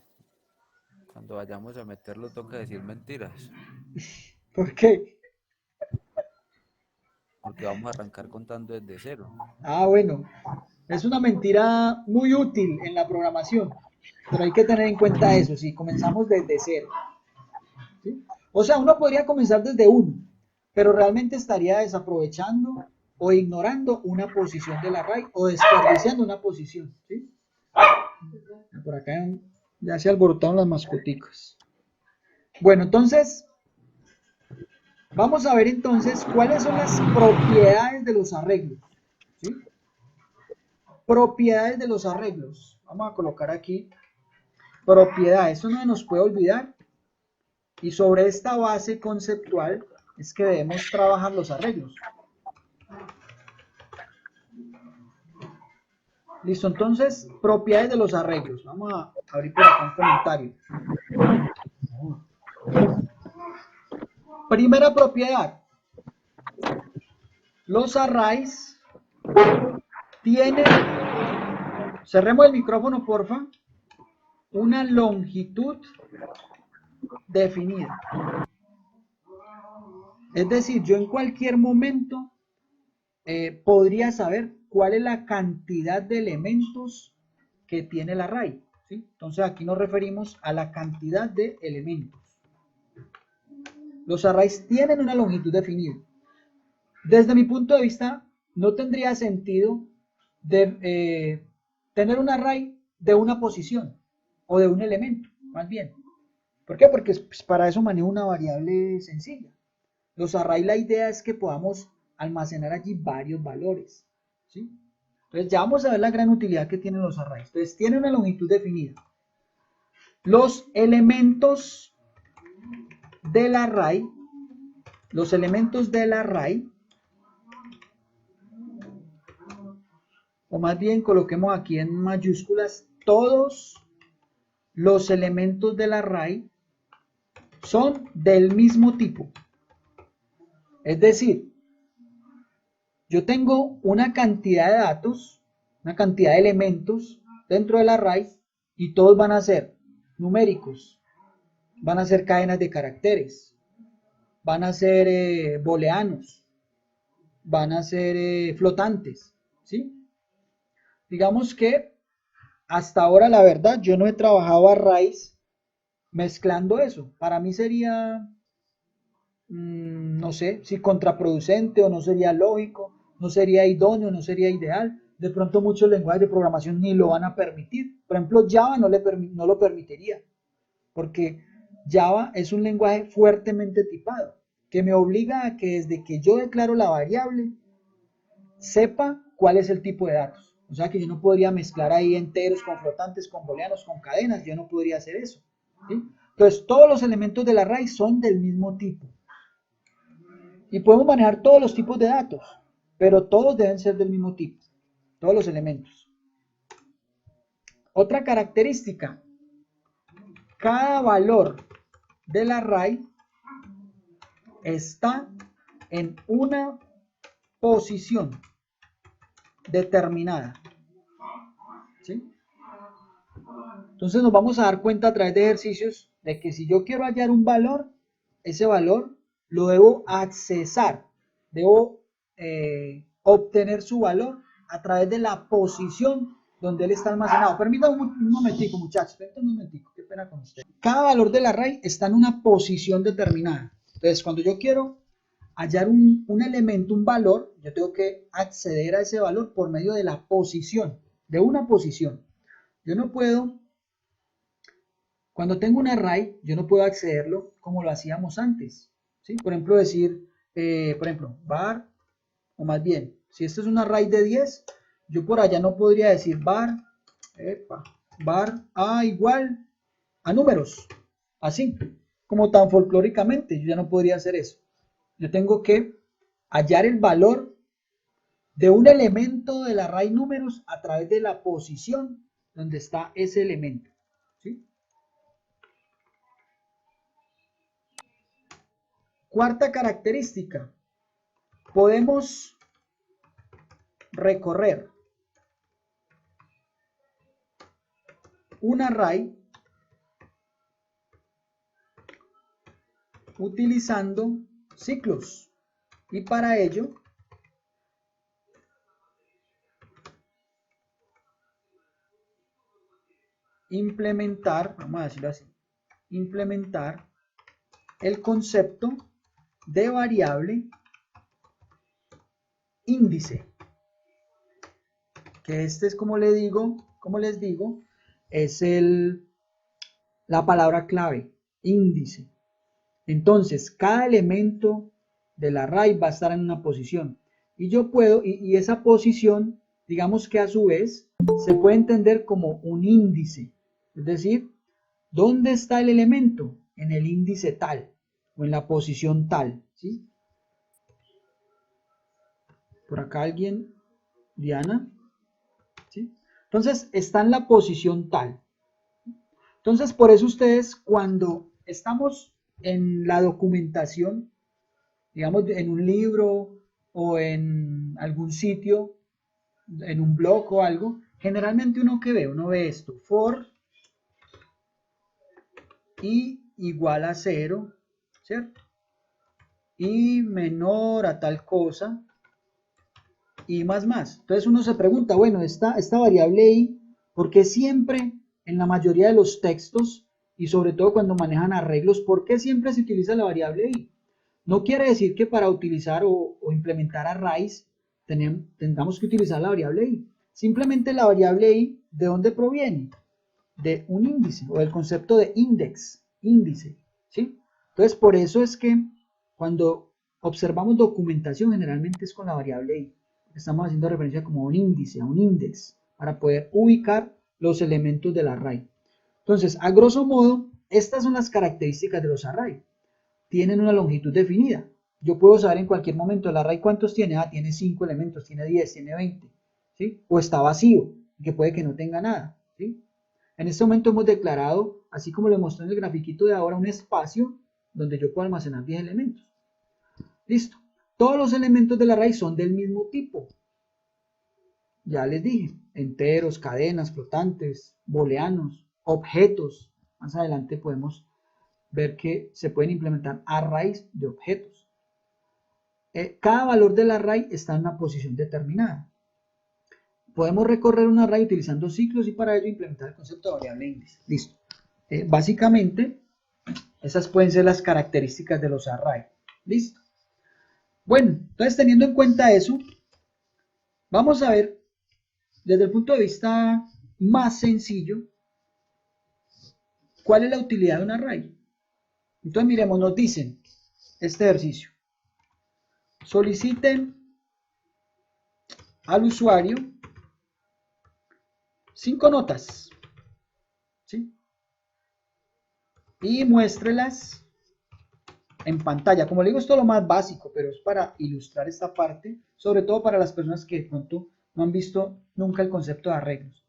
cuando vayamos a meterlo toca decir mentiras, ¿Por qué? porque vamos a arrancar contando desde 0. Ah, bueno, es una mentira muy útil en la programación, pero hay que tener en cuenta eso, si comenzamos desde 0. ¿Sí? O sea, uno podría comenzar desde 1, pero realmente estaría desaprovechando o ignorando una posición del array o desperdiciando una posición. ¿Sí? Por acá ya se alborotaron las mascoticas. Bueno, entonces, vamos a ver entonces cuáles son las propiedades de los arreglos. ¿Sí? Propiedades de los arreglos. Vamos a colocar aquí propiedades. Eso no nos puede olvidar. Y sobre esta base conceptual es que debemos trabajar los arreglos. Listo, entonces, propiedades de los arreglos. Vamos a abrir por acá un comentario. Primera propiedad. Los arrays tienen, cerremos el micrófono porfa, una longitud definida. Es decir, yo en cualquier momento podría saber cuál es la cantidad de elementos que tiene el array. ¿Sí? Entonces aquí nos referimos a la cantidad de elementos. Los arrays tienen una longitud definida. Desde mi punto de vista, no tendría sentido tener un array de una posición o de un elemento, más bien. ¿Por qué? Porque pues, para eso manejo una variable sencilla. Los arrays, la idea es que podamos almacenar allí varios valores. ¿Sí? Entonces ya vamos a ver la gran utilidad que tienen los arrays. Entonces tienen una longitud definida. Los elementos del array, o más bien coloquemos aquí en mayúsculas, todos los elementos del array son del mismo tipo. Es decir, yo tengo una cantidad de datos, una cantidad de elementos dentro del array y todos van a ser numéricos, van a ser cadenas de caracteres, van a ser booleanos, van a ser flotantes, ¿sí? Digamos que hasta ahora la verdad yo no he trabajado arrays mezclando eso. Para mí sería, no sé, si contraproducente o no sería lógico, no sería idóneo, no sería ideal. De pronto muchos lenguajes de programación ni lo van a permitir. Por ejemplo, Java no lo permitiría, porque Java es un lenguaje fuertemente tipado, que me obliga a que desde que yo declaro la variable, sepa cuál es el tipo de datos. O sea que yo no podría mezclar ahí enteros con flotantes, con booleanos, con cadenas, yo no podría hacer eso. ¿Sí? Entonces todos los elementos del array son del mismo tipo. Y podemos manejar todos los tipos de datos, pero todos deben ser del mismo tipo, todos los elementos. Otra característica, cada valor del array está en una posición determinada. ¿Sí? Entonces nos vamos a dar cuenta a través de ejercicios de que si yo quiero hallar un valor, ese valor lo debo accesar, debo obtener su valor a través de la posición donde él está almacenado. Permítanme un momentico, muchachos, permítanme un momentico, qué pena con ustedes. Cada valor del array está en una posición determinada. Entonces, cuando yo quiero hallar un elemento, un valor, yo tengo que acceder a ese valor por medio de la posición, de una posición. Yo no puedo, cuando tengo un array, yo no puedo accederlo como lo hacíamos antes, ¿sí? Por ejemplo, decir, var, o más bien, si esto es un array de 10, yo por allá no podría decir var a igual a números, así, como tan folclóricamente, yo ya no podría hacer eso. Yo tengo que hallar el valor de un elemento del array números a través de la posición donde está ese elemento, ¿sí? Cuarta característica, podemos recorrer un array utilizando ciclos y para ello implementar, vamos a decirlo así, implementar el concepto de variable índice, que este es como les digo, es la palabra clave, índice. Entonces, cada elemento del array va a estar en una posición y yo puedo, y esa posición, digamos que a su vez, se puede entender como un índice, es decir, ¿dónde está el elemento? En el índice tal o en la posición tal, ¿sí? Por acá alguien, Diana, ¿sí? Entonces está en la posición tal. Entonces por eso ustedes cuando estamos en la documentación, digamos en un libro o en algún sitio, en un blog o algo, generalmente uno ve esto, for i igual a 0, ¿cierto? Y menor a tal cosa, y más. Entonces uno se pregunta, bueno, esta variable i, ¿por qué siempre en la mayoría de los textos y sobre todo cuando manejan arreglos, por qué siempre se utiliza la variable i? No quiere decir que para utilizar o implementar arrays tengamos que utilizar la variable i. Simplemente la variable i, ¿de dónde proviene? De un índice o del concepto de índice, ¿sí? Entonces por eso es que cuando observamos documentación generalmente es con la variable i. Estamos haciendo referencia como a un índice, a un index, para poder ubicar los elementos del array. Entonces, a grosso modo, estas son las características de los arrays. Tienen una longitud definida. Yo puedo saber en cualquier momento el array cuántos tiene. Ah, tiene 5 elementos, tiene 10, tiene 20, ¿sí? O está vacío, que puede que no tenga nada, ¿sí? En este momento hemos declarado, así como le mostré en el grafiquito de ahora, un espacio donde yo puedo almacenar 10 elementos. Listo. Todos los elementos del array son del mismo tipo. Ya les dije, enteros, cadenas, flotantes, booleanos, objetos. Más adelante podemos ver que se pueden implementar arrays de objetos. Cada valor del array está en una posición determinada. Podemos recorrer un array utilizando ciclos y para ello implementar el concepto de variable índice. Listo. Básicamente, esas pueden ser las características de los arrays. Listo. Bueno, entonces teniendo en cuenta eso, vamos a ver desde el punto de vista más sencillo cuál es la utilidad de un array. Entonces miremos, nos dicen este ejercicio. Soliciten al usuario 5 notas, ¿sí? Y muéstrelas en pantalla. Como le digo, esto es lo más básico, pero es para ilustrar esta parte, sobre todo para las personas que de pronto no han visto nunca el concepto de arreglos.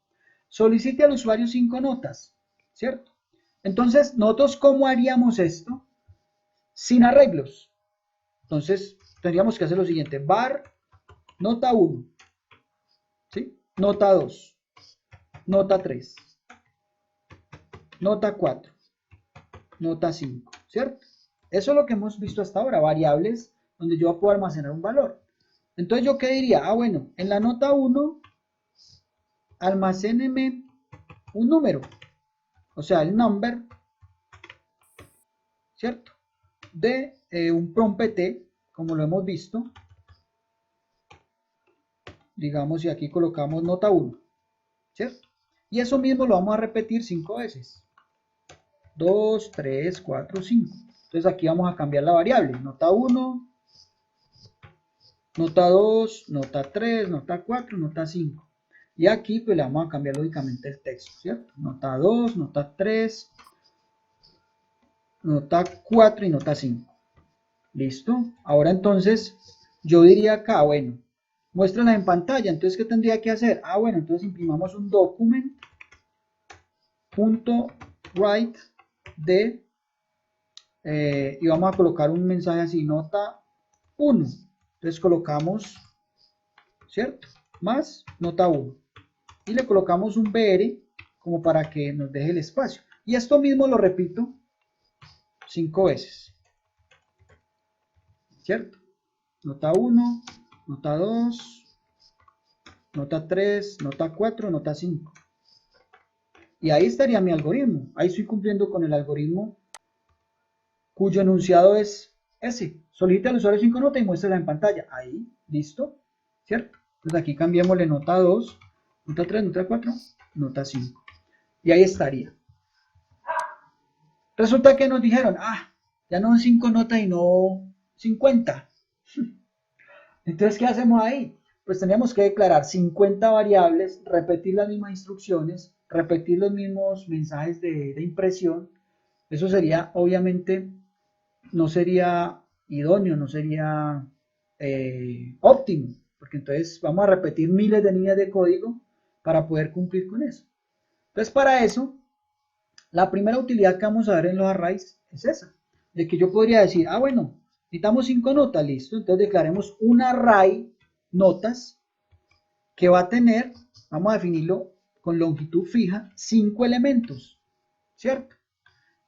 Solicite al usuario 5 notas, ¿cierto? Entonces, nosotros, ¿cómo haríamos esto? Sin arreglos. Entonces tendríamos que hacer lo siguiente, var nota 1, ¿sí? Nota 2, nota 3, nota 4, nota 5, ¿cierto? Eso es lo que hemos visto hasta ahora, variables donde yo puedo almacenar un valor. Entonces, ¿yo qué diría? Ah, bueno, en la nota 1, almacéneme un número, o sea, el number, ¿cierto? De un PROMPT, como lo hemos visto. Digamos, y aquí colocamos nota 1, ¿cierto? Y eso mismo lo vamos a repetir 5 veces. 2, 3, 4, 5. Entonces aquí vamos a cambiar la variable. Nota 1, nota 2, nota 3, nota 4, nota 5. Y aquí pues le vamos a cambiar lógicamente el texto, ¿cierto? Nota 2, nota 3, nota 4 y nota 5. ¿Listo? Ahora entonces yo diría acá, bueno, muéstrala en pantalla. Entonces, ¿qué tendría que hacer? Ah, bueno, entonces imprimamos un document.write de y vamos a colocar un mensaje así, nota 1. Entonces colocamos, ¿cierto? Más nota 1. Y le colocamos un BR como para que nos deje el espacio. Y esto mismo lo repito 5 veces. ¿Cierto? Nota 1, nota 2, nota 3, nota 4, nota 5. Y ahí estaría mi algoritmo. Ahí estoy cumpliendo con el algoritmo cuyo enunciado es ese. Solicita al usuario 5 notas y muéstrala en pantalla. Ahí, listo. ¿Cierto? Entonces aquí cambiémosle nota 2, nota 3, nota 4, nota 5. Y ahí estaría. Resulta que nos dijeron, ah, ya no 5 notas y no 50. Entonces, ¿qué hacemos ahí? Pues teníamos que declarar 50 variables, repetir las mismas instrucciones, repetir los mismos mensajes de impresión. Eso sería, obviamente, no sería idóneo, no sería óptimo, porque entonces vamos a repetir miles de líneas de código para poder cumplir con eso. Entonces, para eso, la primera utilidad que vamos a ver en los arrays es esa, de que yo podría decir, ah, bueno, necesitamos 5 notas, listo, entonces declaremos un array notas que va a tener, vamos a definirlo con longitud fija, 5 elementos, ¿cierto?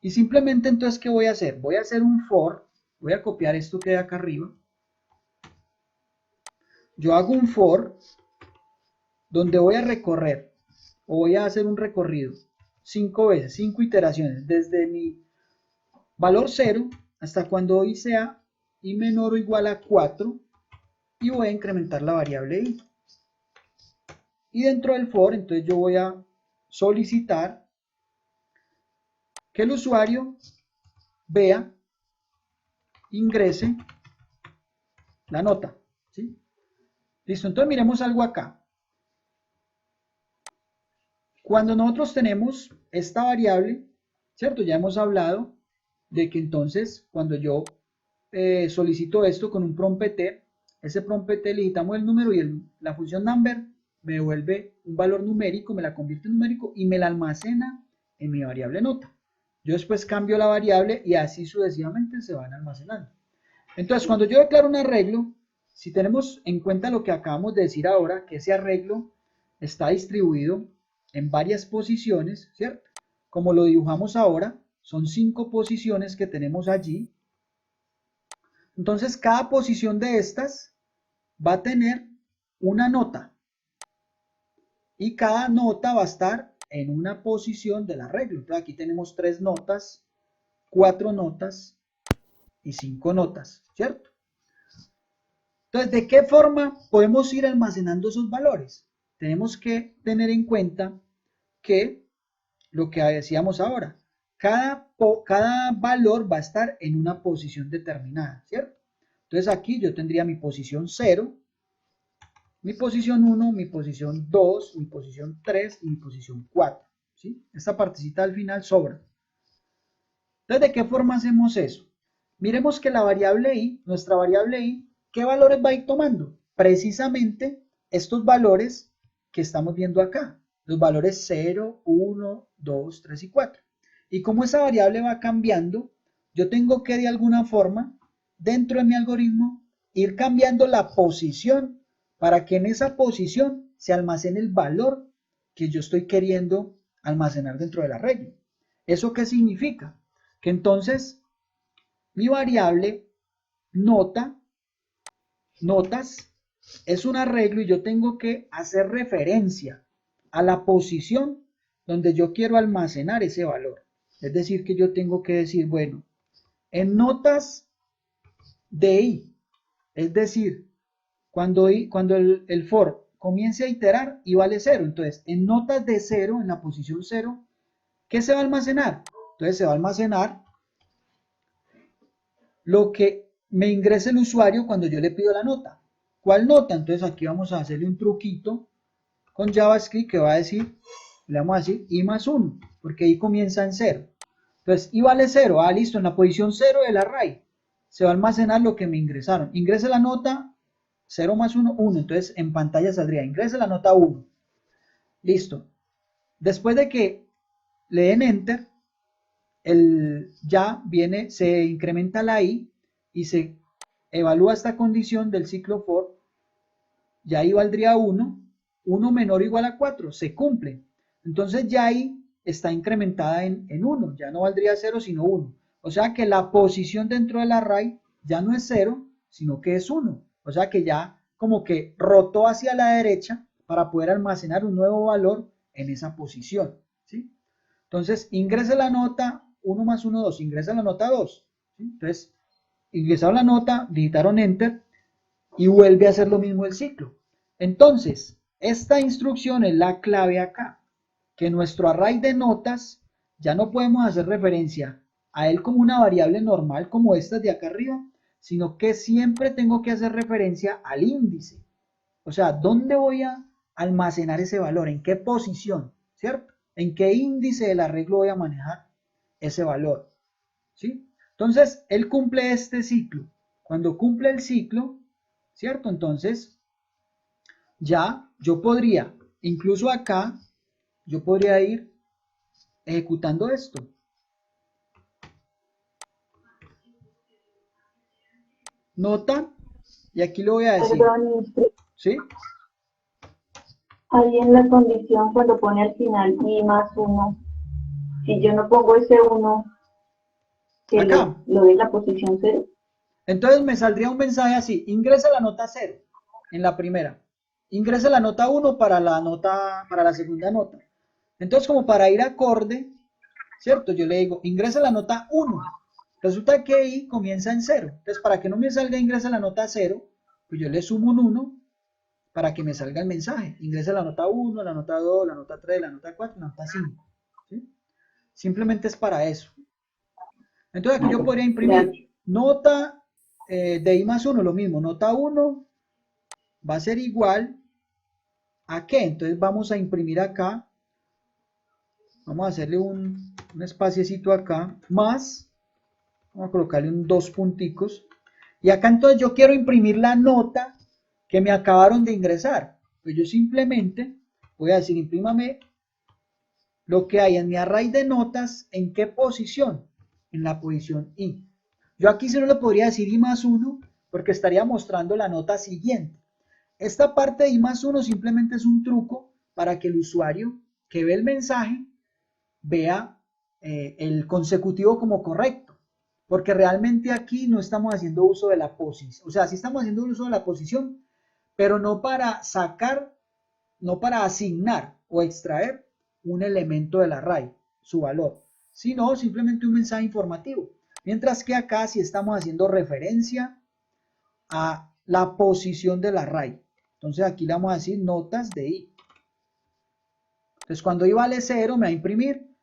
Y simplemente entonces, ¿qué voy a hacer? Voy a hacer un for, voy a copiar esto que hay acá arriba, yo hago un for donde voy a recorrer, o voy a hacer un recorrido 5 veces, 5 iteraciones, desde mi valor 0 hasta cuando i sea i menor o igual a 4, y voy a incrementar la variable i. Y dentro del for, entonces yo voy a solicitar que el usuario vea, ingrese la nota, ¿sí? Listo, entonces miremos algo acá. Cuando nosotros tenemos esta variable, ¿cierto? Ya hemos hablado de que entonces cuando yo solicito esto con un PROMPT, ese PROMPT le digitamos el número y la función number me devuelve un valor numérico, me la convierte en numérico y me la almacena en mi variable nota. Yo después cambio la variable y así sucesivamente se van almacenando. Entonces, cuando yo declaro un arreglo, si tenemos en cuenta lo que acabamos de decir ahora, que ese arreglo está distribuido en varias posiciones, ¿cierto? Como lo dibujamos ahora, son 5 posiciones que tenemos allí. Entonces, cada posición de estas va a tener una nota. Y cada nota va a estar en una posición del arreglo. Entonces, aquí tenemos 3 notas, 4 notas y 5 notas, ¿cierto? Entonces, ¿de qué forma podemos ir almacenando esos valores? Tenemos que tener en cuenta que lo que decíamos ahora, cada valor va a estar en una posición determinada, ¿cierto? Entonces aquí yo tendría mi posición 0, mi posición 1, mi posición 2, mi posición 3 y mi posición 4, ¿sí? Esta partecita al final sobra. Entonces, ¿de qué forma hacemos eso? Miremos que la variable i, nuestra variable i, ¿qué valores va a ir tomando? Precisamente estos valores que estamos viendo acá, los valores 0, 1, 2, 3 y 4. Y como esa variable va cambiando, yo tengo que de alguna forma dentro de mi algoritmo, ir cambiando la posición para que en esa posición se almacene el valor que yo estoy queriendo almacenar dentro del arreglo. ¿Eso qué significa? Que entonces mi variable notas es un arreglo y yo tengo que hacer referencia a la posición donde yo quiero almacenar ese valor. Es decir, que yo tengo que decir, bueno, en notas de i, es decir, cuando el for comience a iterar y vale 0, entonces en notas de 0, en la posición 0, ¿qué se va a almacenar? Entonces se va a almacenar lo que me ingrese el usuario cuando yo le pido la nota. ¿Cuál nota? Entonces aquí vamos a hacerle un truquito con JavaScript que va a decir, le vamos a decir i más 1, porque i comienza en 0. Entonces i vale 0, listo, en la posición 0 del array se va a almacenar lo que me ingresaron. Ingrese la nota 0 más 1, 1, entonces en pantalla saldría, ingrese la nota 1. Listo. Después de que le den enter, ya viene, se incrementa la i y se evalúa esta condición del ciclo for, ya i valdría 1, 1 menor o igual a 4, se cumple. Entonces ya i está incrementada en 1, ya no valdría 0 sino 1. O sea que la posición dentro del array ya no es 0, sino que es 1. O sea que ya como que rotó hacia la derecha para poder almacenar un nuevo valor en esa posición, ¿sí? Entonces ingresa la nota 1 más 1, 2, ingresa la nota 2, ¿sí? Entonces ingresaron la nota, digitaron enter y vuelve a hacer lo mismo el ciclo. Entonces esta instrucción es la clave acá, que nuestro array de notas ya no podemos hacer referencia a él como una variable normal como estas de acá arriba, sino que siempre tengo que hacer referencia al índice. O sea, ¿dónde voy a almacenar ese valor? ¿En qué posición? ¿Cierto? ¿En qué índice del arreglo voy a manejar ese valor? ¿Sí? Entonces, él cumple este ciclo. Cuando cumple el ciclo, ¿cierto? Entonces, ya yo podría, incluso acá, yo podría ir ejecutando esto. Nota, y aquí lo voy a decir. Perdón, ¿Sí? ahí en la condición cuando pone al final i más 1, si yo no pongo ese 1, que Acá. lo de la posición 0. Entonces me saldría un mensaje así, ingresa la nota 0 en la primera, ingresa la nota 1 para la segunda nota. Entonces como para ir acorde, ¿cierto? Yo le digo, ingresa la nota 1. Resulta que i comienza en 0. Entonces para que no me salga ingresa la nota 0, pues yo le sumo un 1 para que me salga el mensaje. Ingresa la nota 1, la nota 2, la nota 3, la nota 4, la nota 5. ¿Sí? Simplemente es para eso. Entonces aquí yo podría imprimir nota de i más 1, lo mismo, nota 1 va a ser igual a qué. Entonces vamos a imprimir acá, vamos a hacerle un espaciecito acá, más, vamos a colocarle un 2 punticos, y acá entonces yo quiero imprimir la nota que me acabaron de ingresar. Pues yo simplemente voy a decir, imprímame lo que hay en mi array de notas, ¿en qué posición? En la posición i. Yo aquí sí no le podría decir i más 1 porque estaría mostrando la nota siguiente. Esta parte de i más 1 simplemente es un truco para que el usuario que ve el mensaje vea el consecutivo como correcto. Porque realmente aquí no estamos haciendo uso de la posición. O sea, sí estamos haciendo uso de la posición, pero no para sacar, no para asignar o extraer un elemento del array, su valor, sino simplemente un mensaje informativo. Mientras que acá sí estamos haciendo referencia a la posición del array. Entonces aquí le vamos a decir notas de i. Entonces cuando i vale 0 me va a imprimir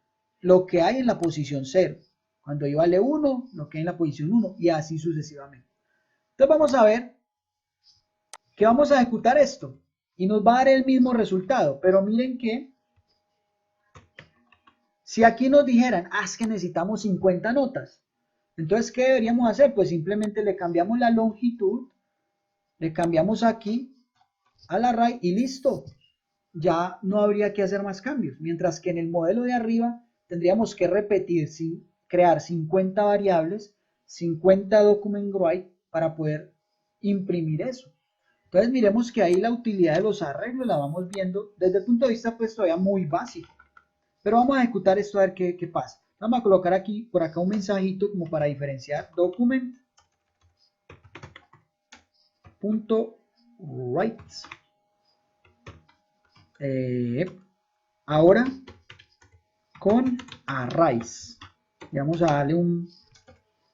lo que hay en la posición 0. Cuando i vale 1, lo que hay en la posición 1 y así sucesivamente. Entonces vamos a ver que vamos a ejecutar esto y nos va a dar el mismo resultado. Pero miren que si aquí nos dijeran, es que necesitamos 50 notas, entonces ¿qué deberíamos hacer? Pues simplemente le cambiamos la longitud, le cambiamos aquí al array y listo. Ya no habría que hacer más cambios. Mientras que en el modelo de arriba tendríamos que repetir, crear 50 variables 50 document write para poder imprimir eso. Entonces miremos que ahí la utilidad de los arreglos la vamos viendo desde el punto de vista pues todavía muy básico. Pero vamos a ejecutar esto a ver qué pasa. Vamos a colocar aquí, por acá un mensajito como para diferenciar document.write. Ahora con arrays. Y vamos a darle un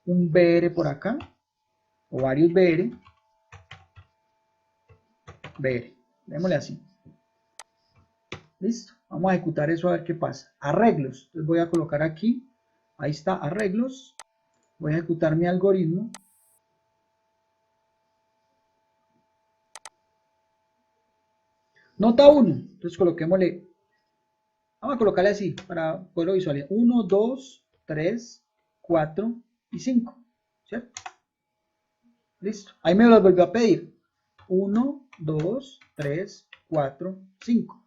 BR por acá, o varios BR. Démosle así. Listo. Vamos a ejecutar eso a ver qué pasa. Arreglos. Entonces voy a colocar aquí. Ahí está, arreglos. Voy a ejecutar mi algoritmo. Nota 1. Entonces coloquémosle. Vamos a colocarle así para poderlo visualizar. 1, 2, 3, 4 y 5. ¿Cierto? Listo. Ahí me lo volvió a pedir. 1, 2, 3, 4, 5.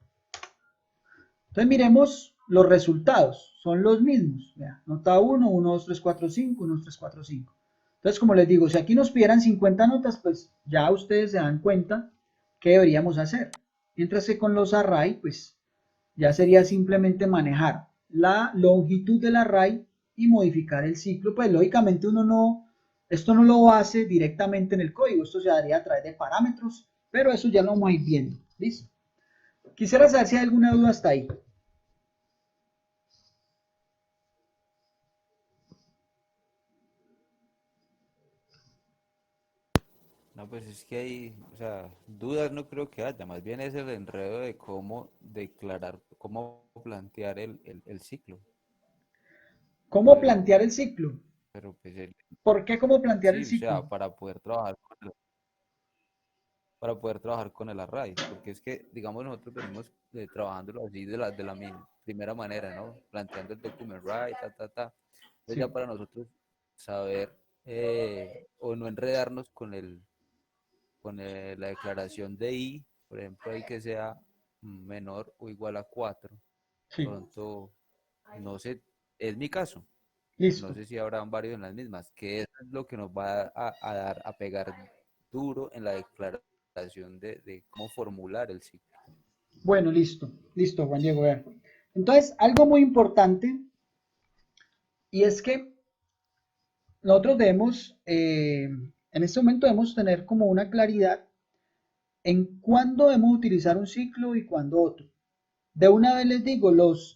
Entonces miremos los resultados. Son los mismos. Vea, nota 1, 1, 2, 3, 4, 5, 1, 2, 3, 4, 5. Entonces, como les digo, si aquí nos pidieran 50 notas, pues ya ustedes se dan cuenta qué deberíamos hacer. Mientras que con los array, pues ya sería simplemente manejar la longitud del array y modificar el ciclo. Pues lógicamente esto no lo hace directamente en el código, esto se haría a través de parámetros, pero eso ya lo vamos a ir viendo. ¿Listo? Quisiera saber si hay alguna duda hasta ahí. No, pues es que hay, o sea, dudas no creo que haya, más bien es el enredo de cómo declarar, cómo plantear el ciclo. ¿Cómo plantear el ciclo? Pero pues ¿Por qué cómo plantear el sí, o sea, ciclo? para poder trabajar con el array, porque es que, digamos, nosotros venimos trabajándolo así de la primera manera, ¿no? Planteando el document write, Entonces Sí. ya para nosotros saber o no enredarnos con la declaración de i, por ejemplo, ahí que sea menor o igual a 4. Sí. Pronto, no sé, es mi caso. Listo. No sé si habrán varios en las mismas, que eso es lo que nos va a pegar duro en la declaración de cómo formular el ciclo. Bueno, listo. Listo, Juan Diego. Vean. Entonces, algo muy importante, y es que nosotros debemos, en este momento debemos tener como una claridad en cuándo debemos utilizar un ciclo y cuándo otro. De una vez les digo,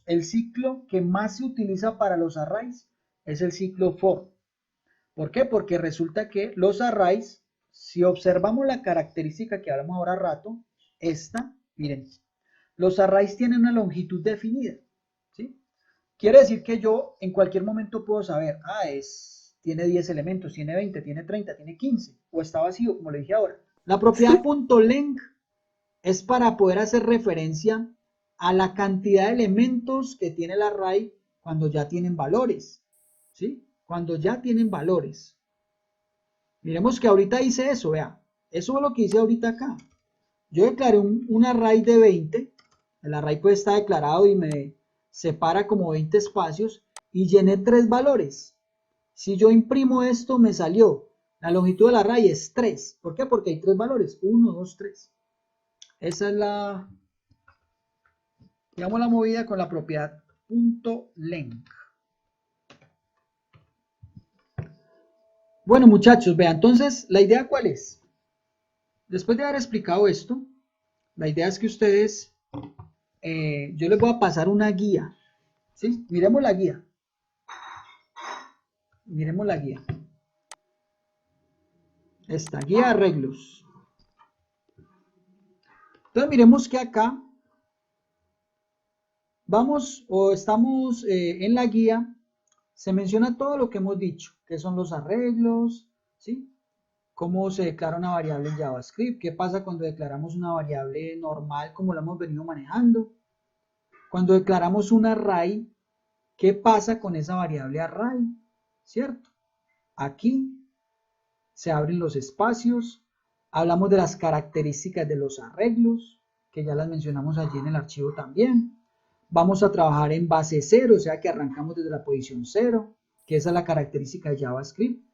el ciclo que más se utiliza para los arrays es el ciclo for. ¿Por qué? Porque resulta que los arrays, si observamos la característica que hablamos ahora rato, esta, miren, los arrays tienen una longitud definida, ¿sí? Quiere decir que yo en cualquier momento puedo saber, tiene 10 elementos, tiene 20, tiene 30, tiene 15, o está vacío, como le dije ahora. La propiedad .length es para poder hacer referencia a la cantidad de elementos que tiene el array cuando ya tienen valores, ¿sí? Cuando ya tienen valores. Miremos que ahorita hice eso, vea. Eso es lo que hice ahorita acá. Yo declaré un array de 20. El array pues está declarado y me separa como 20 espacios y llené 3 valores. Si yo imprimo esto, me salió. La longitud del array es 3. ¿Por qué? Porque hay 3 valores. 1, 2, 3. Esa es la, digamos, la movida con la propiedad .length. Bueno, muchachos, vean, entonces, ¿la idea cuál es? Después de haber explicado esto, la idea es que ustedes, yo les voy a pasar una guía, ¿sí? Miremos la guía. Miremos la guía. Esta guía de arreglos. Entonces, miremos que acá vamos o estamos en la guía, se menciona todo lo que hemos dicho, que son los arreglos, ¿sí? Cómo se declara una variable en JavaScript, qué pasa cuando declaramos una variable normal como la hemos venido manejando. Cuando declaramos un array, ¿qué pasa con esa variable array? ¿Cierto? Aquí se abren los espacios, hablamos de las características de los arreglos, que ya las mencionamos allí en el archivo también. Vamos a trabajar en base 0, o sea que arrancamos desde la posición 0, que esa es la característica de JavaScript.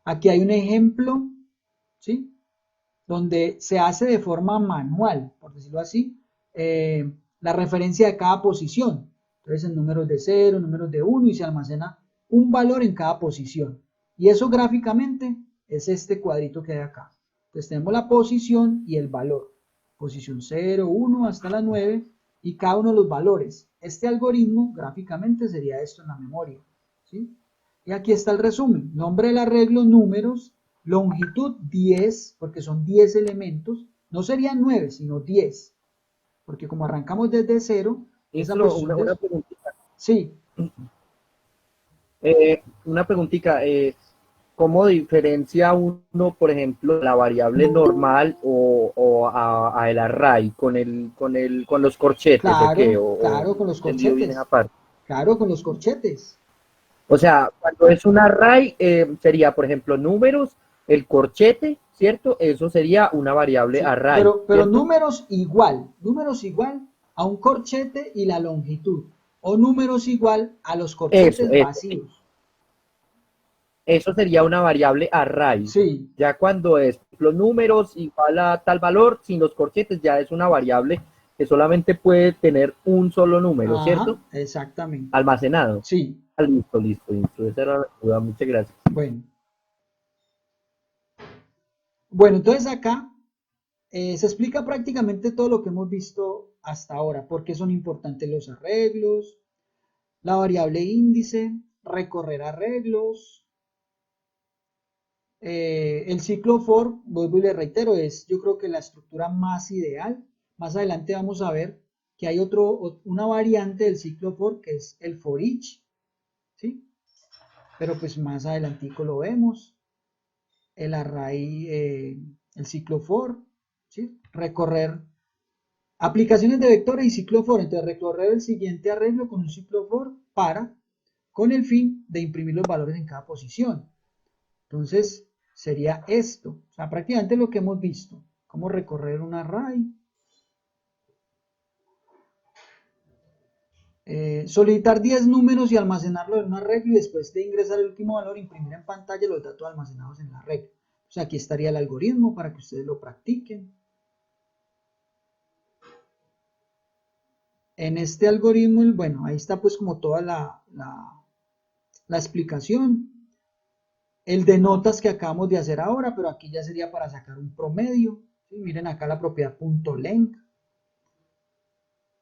Aquí hay un ejemplo, ¿sí? Donde se hace de forma manual, por decirlo así, la referencia de cada posición. Entonces, en números de 0, números de 1 y se almacena un valor en cada posición. Y eso gráficamente es este cuadrito que hay acá. Entonces, tenemos la posición y el valor. Posición 0, 1 hasta la 9 y cada uno de los valores. Este algoritmo gráficamente sería esto en la memoria, ¿sí? Y aquí está el resumen. Nombre del arreglo, números, longitud 10, porque son 10 elementos. No serían 9, sino 10. Porque como arrancamos desde 0, esa Instru, posición una preguntita. Sí, Una preguntita. ¿Cómo diferencia uno, por ejemplo, la variable normal a el array con los corchetes o qué? claro, con los ¿Entendido bien corchetes. esa parte? Claro, con los corchetes. O sea, cuando es un array, sería, por ejemplo, números, el corchete, ¿cierto? Eso sería una variable Sí, array. pero ¿cierto? números igual a un corchete y la longitud. O números igual a los corchetes Eso, vacíos. eso sería una variable array. Sí, Ya cuando es los números igual a tal valor, sin los corchetes ya es una variable que solamente puede tener un solo número, ajá, ¿cierto? exactamente. Almacenado. Sí, Ah, listo. Esa era la duda. Muchas gracias. bueno. Bueno, entonces acá se explica prácticamente todo lo que hemos visto hasta ahora. Por qué son importantes los arreglos, la variable índice, recorrer arreglos. El ciclo for, vuelvo y le reitero, es yo creo que la estructura más ideal. Más adelante vamos a ver que hay una variante del ciclo for que es el for each, ¿sí? Pero pues más adelantico lo vemos. El array, el ciclo for, ¿sí? Recorrer aplicaciones de vectores y ciclo for. Entonces recorrer el siguiente arreglo con un ciclo for con el fin de imprimir los valores en cada posición. Entonces sería esto, o sea, prácticamente lo que hemos visto, cómo recorrer un array, solicitar 10 números y almacenarlo en un arreglo y después de ingresar el último valor, imprimir en pantalla los datos almacenados en el arreglo. O sea, aquí estaría el algoritmo para que ustedes lo practiquen. En este algoritmo, bueno, ahí está pues como toda la explicación. El de notas que acabamos de hacer ahora, pero aquí ya sería para sacar un promedio. ¿Sí? Miren acá la propiedad .length.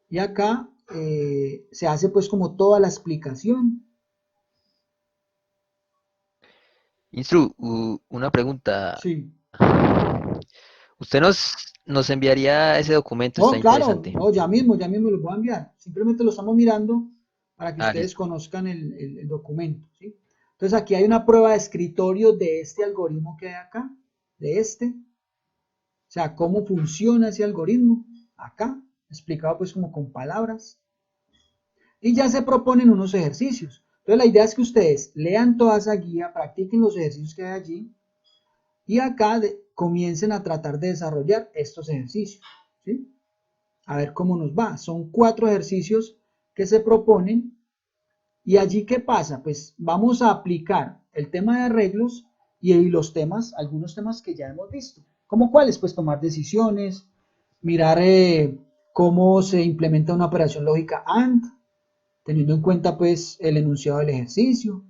Y acá se hace pues como toda la explicación. Instru, una pregunta. Sí. ¿Usted nos enviaría ese documento? No, Está claro, interesante. no, ya mismo lo voy a enviar. Simplemente lo estamos mirando para que ustedes Listo. conozcan el documento. ¿Sí? Entonces aquí hay una prueba de escritorio de este algoritmo que hay acá, de este. O sea, cómo funciona ese algoritmo acá, explicado pues como con palabras. Y ya se proponen unos ejercicios. Entonces la idea es que ustedes lean toda esa guía, practiquen los ejercicios que hay allí y acá comiencen a tratar de desarrollar estos ejercicios. ¿Sí? A ver cómo nos va. Son 4 ejercicios que se proponen y allí ¿qué pasa? Pues vamos a aplicar el tema de arreglos y los temas, algunos temas que ya hemos visto. ¿Cómo cuáles? Pues tomar decisiones, mirar cómo se implementa una operación lógica AND, teniendo en cuenta pues el enunciado del ejercicio. O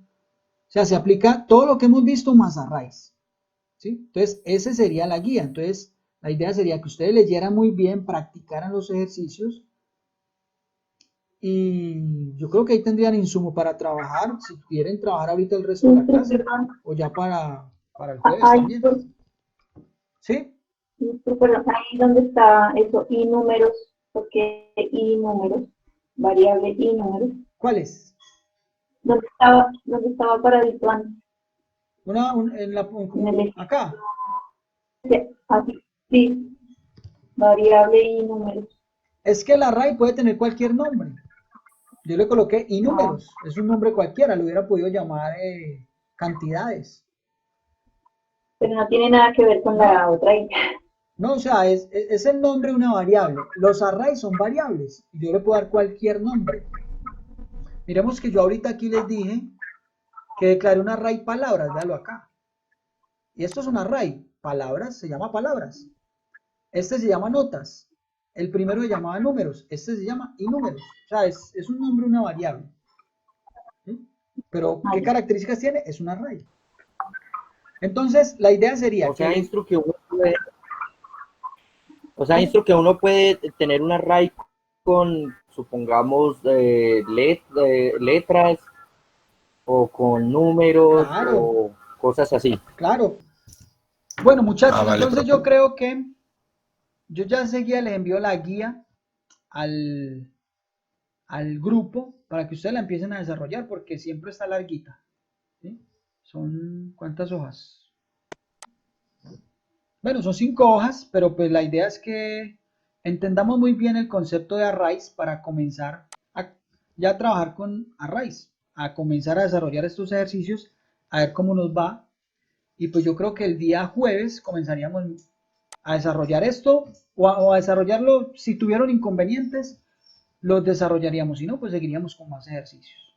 sea, se aplica todo lo que hemos visto más arrays. ¿Sí? Entonces, esa sería la guía. Entonces, la idea sería que ustedes leyeran muy bien, practicaran los ejercicios y yo creo que ahí tendrían insumo para trabajar, si quieren trabajar ahorita el resto de la clase Perdón, o ya para el jueves ahí, también. pues, ¿Sí? perdón, ahí donde está eso, y números, porque y números, variable y números. ¿Cuáles? ¿Dónde estaba paradito antes? En el Acá. así, sí, variable y números. Es que el array puede tener cualquier nombre. Yo le coloqué y números. Es un nombre cualquiera. Lo hubiera podido llamar cantidades. Pero no tiene nada que ver con la otra I. No, o sea, es el nombre de una variable. Los arrays son variables. Y yo le puedo dar cualquier nombre. Miremos que yo ahorita aquí les dije que declaré un array palabras. Véalo acá. Y esto es un array. Palabras se llama palabras. Este se llama notas. El primero se llamaba números. Este se llama números. O sea, es un nombre, una variable. ¿Sí? Pero, ¿qué características tiene? Es un array. Entonces, la idea sería O sea, que... Instru, que uno puede tener un array con, supongamos, letras o con números Claro. o cosas así. Claro. Bueno, muchachos, Vale, entonces profe. yo creo que yo ya enseguida les envío la guía al grupo para que ustedes la empiecen a desarrollar porque siempre está larguita. ¿Sí? Son, ¿cuántas hojas? Bueno, son 5 hojas, pero pues la idea es que entendamos muy bien el concepto de arrays para comenzar a ya trabajar con arrays, a comenzar a desarrollar estos ejercicios, a ver cómo nos va. Y pues yo creo que el día jueves comenzaríamos a desarrollar esto o a desarrollarlo. Si tuvieron inconvenientes, los desarrollaríamos. Si no, pues seguiríamos con más ejercicios.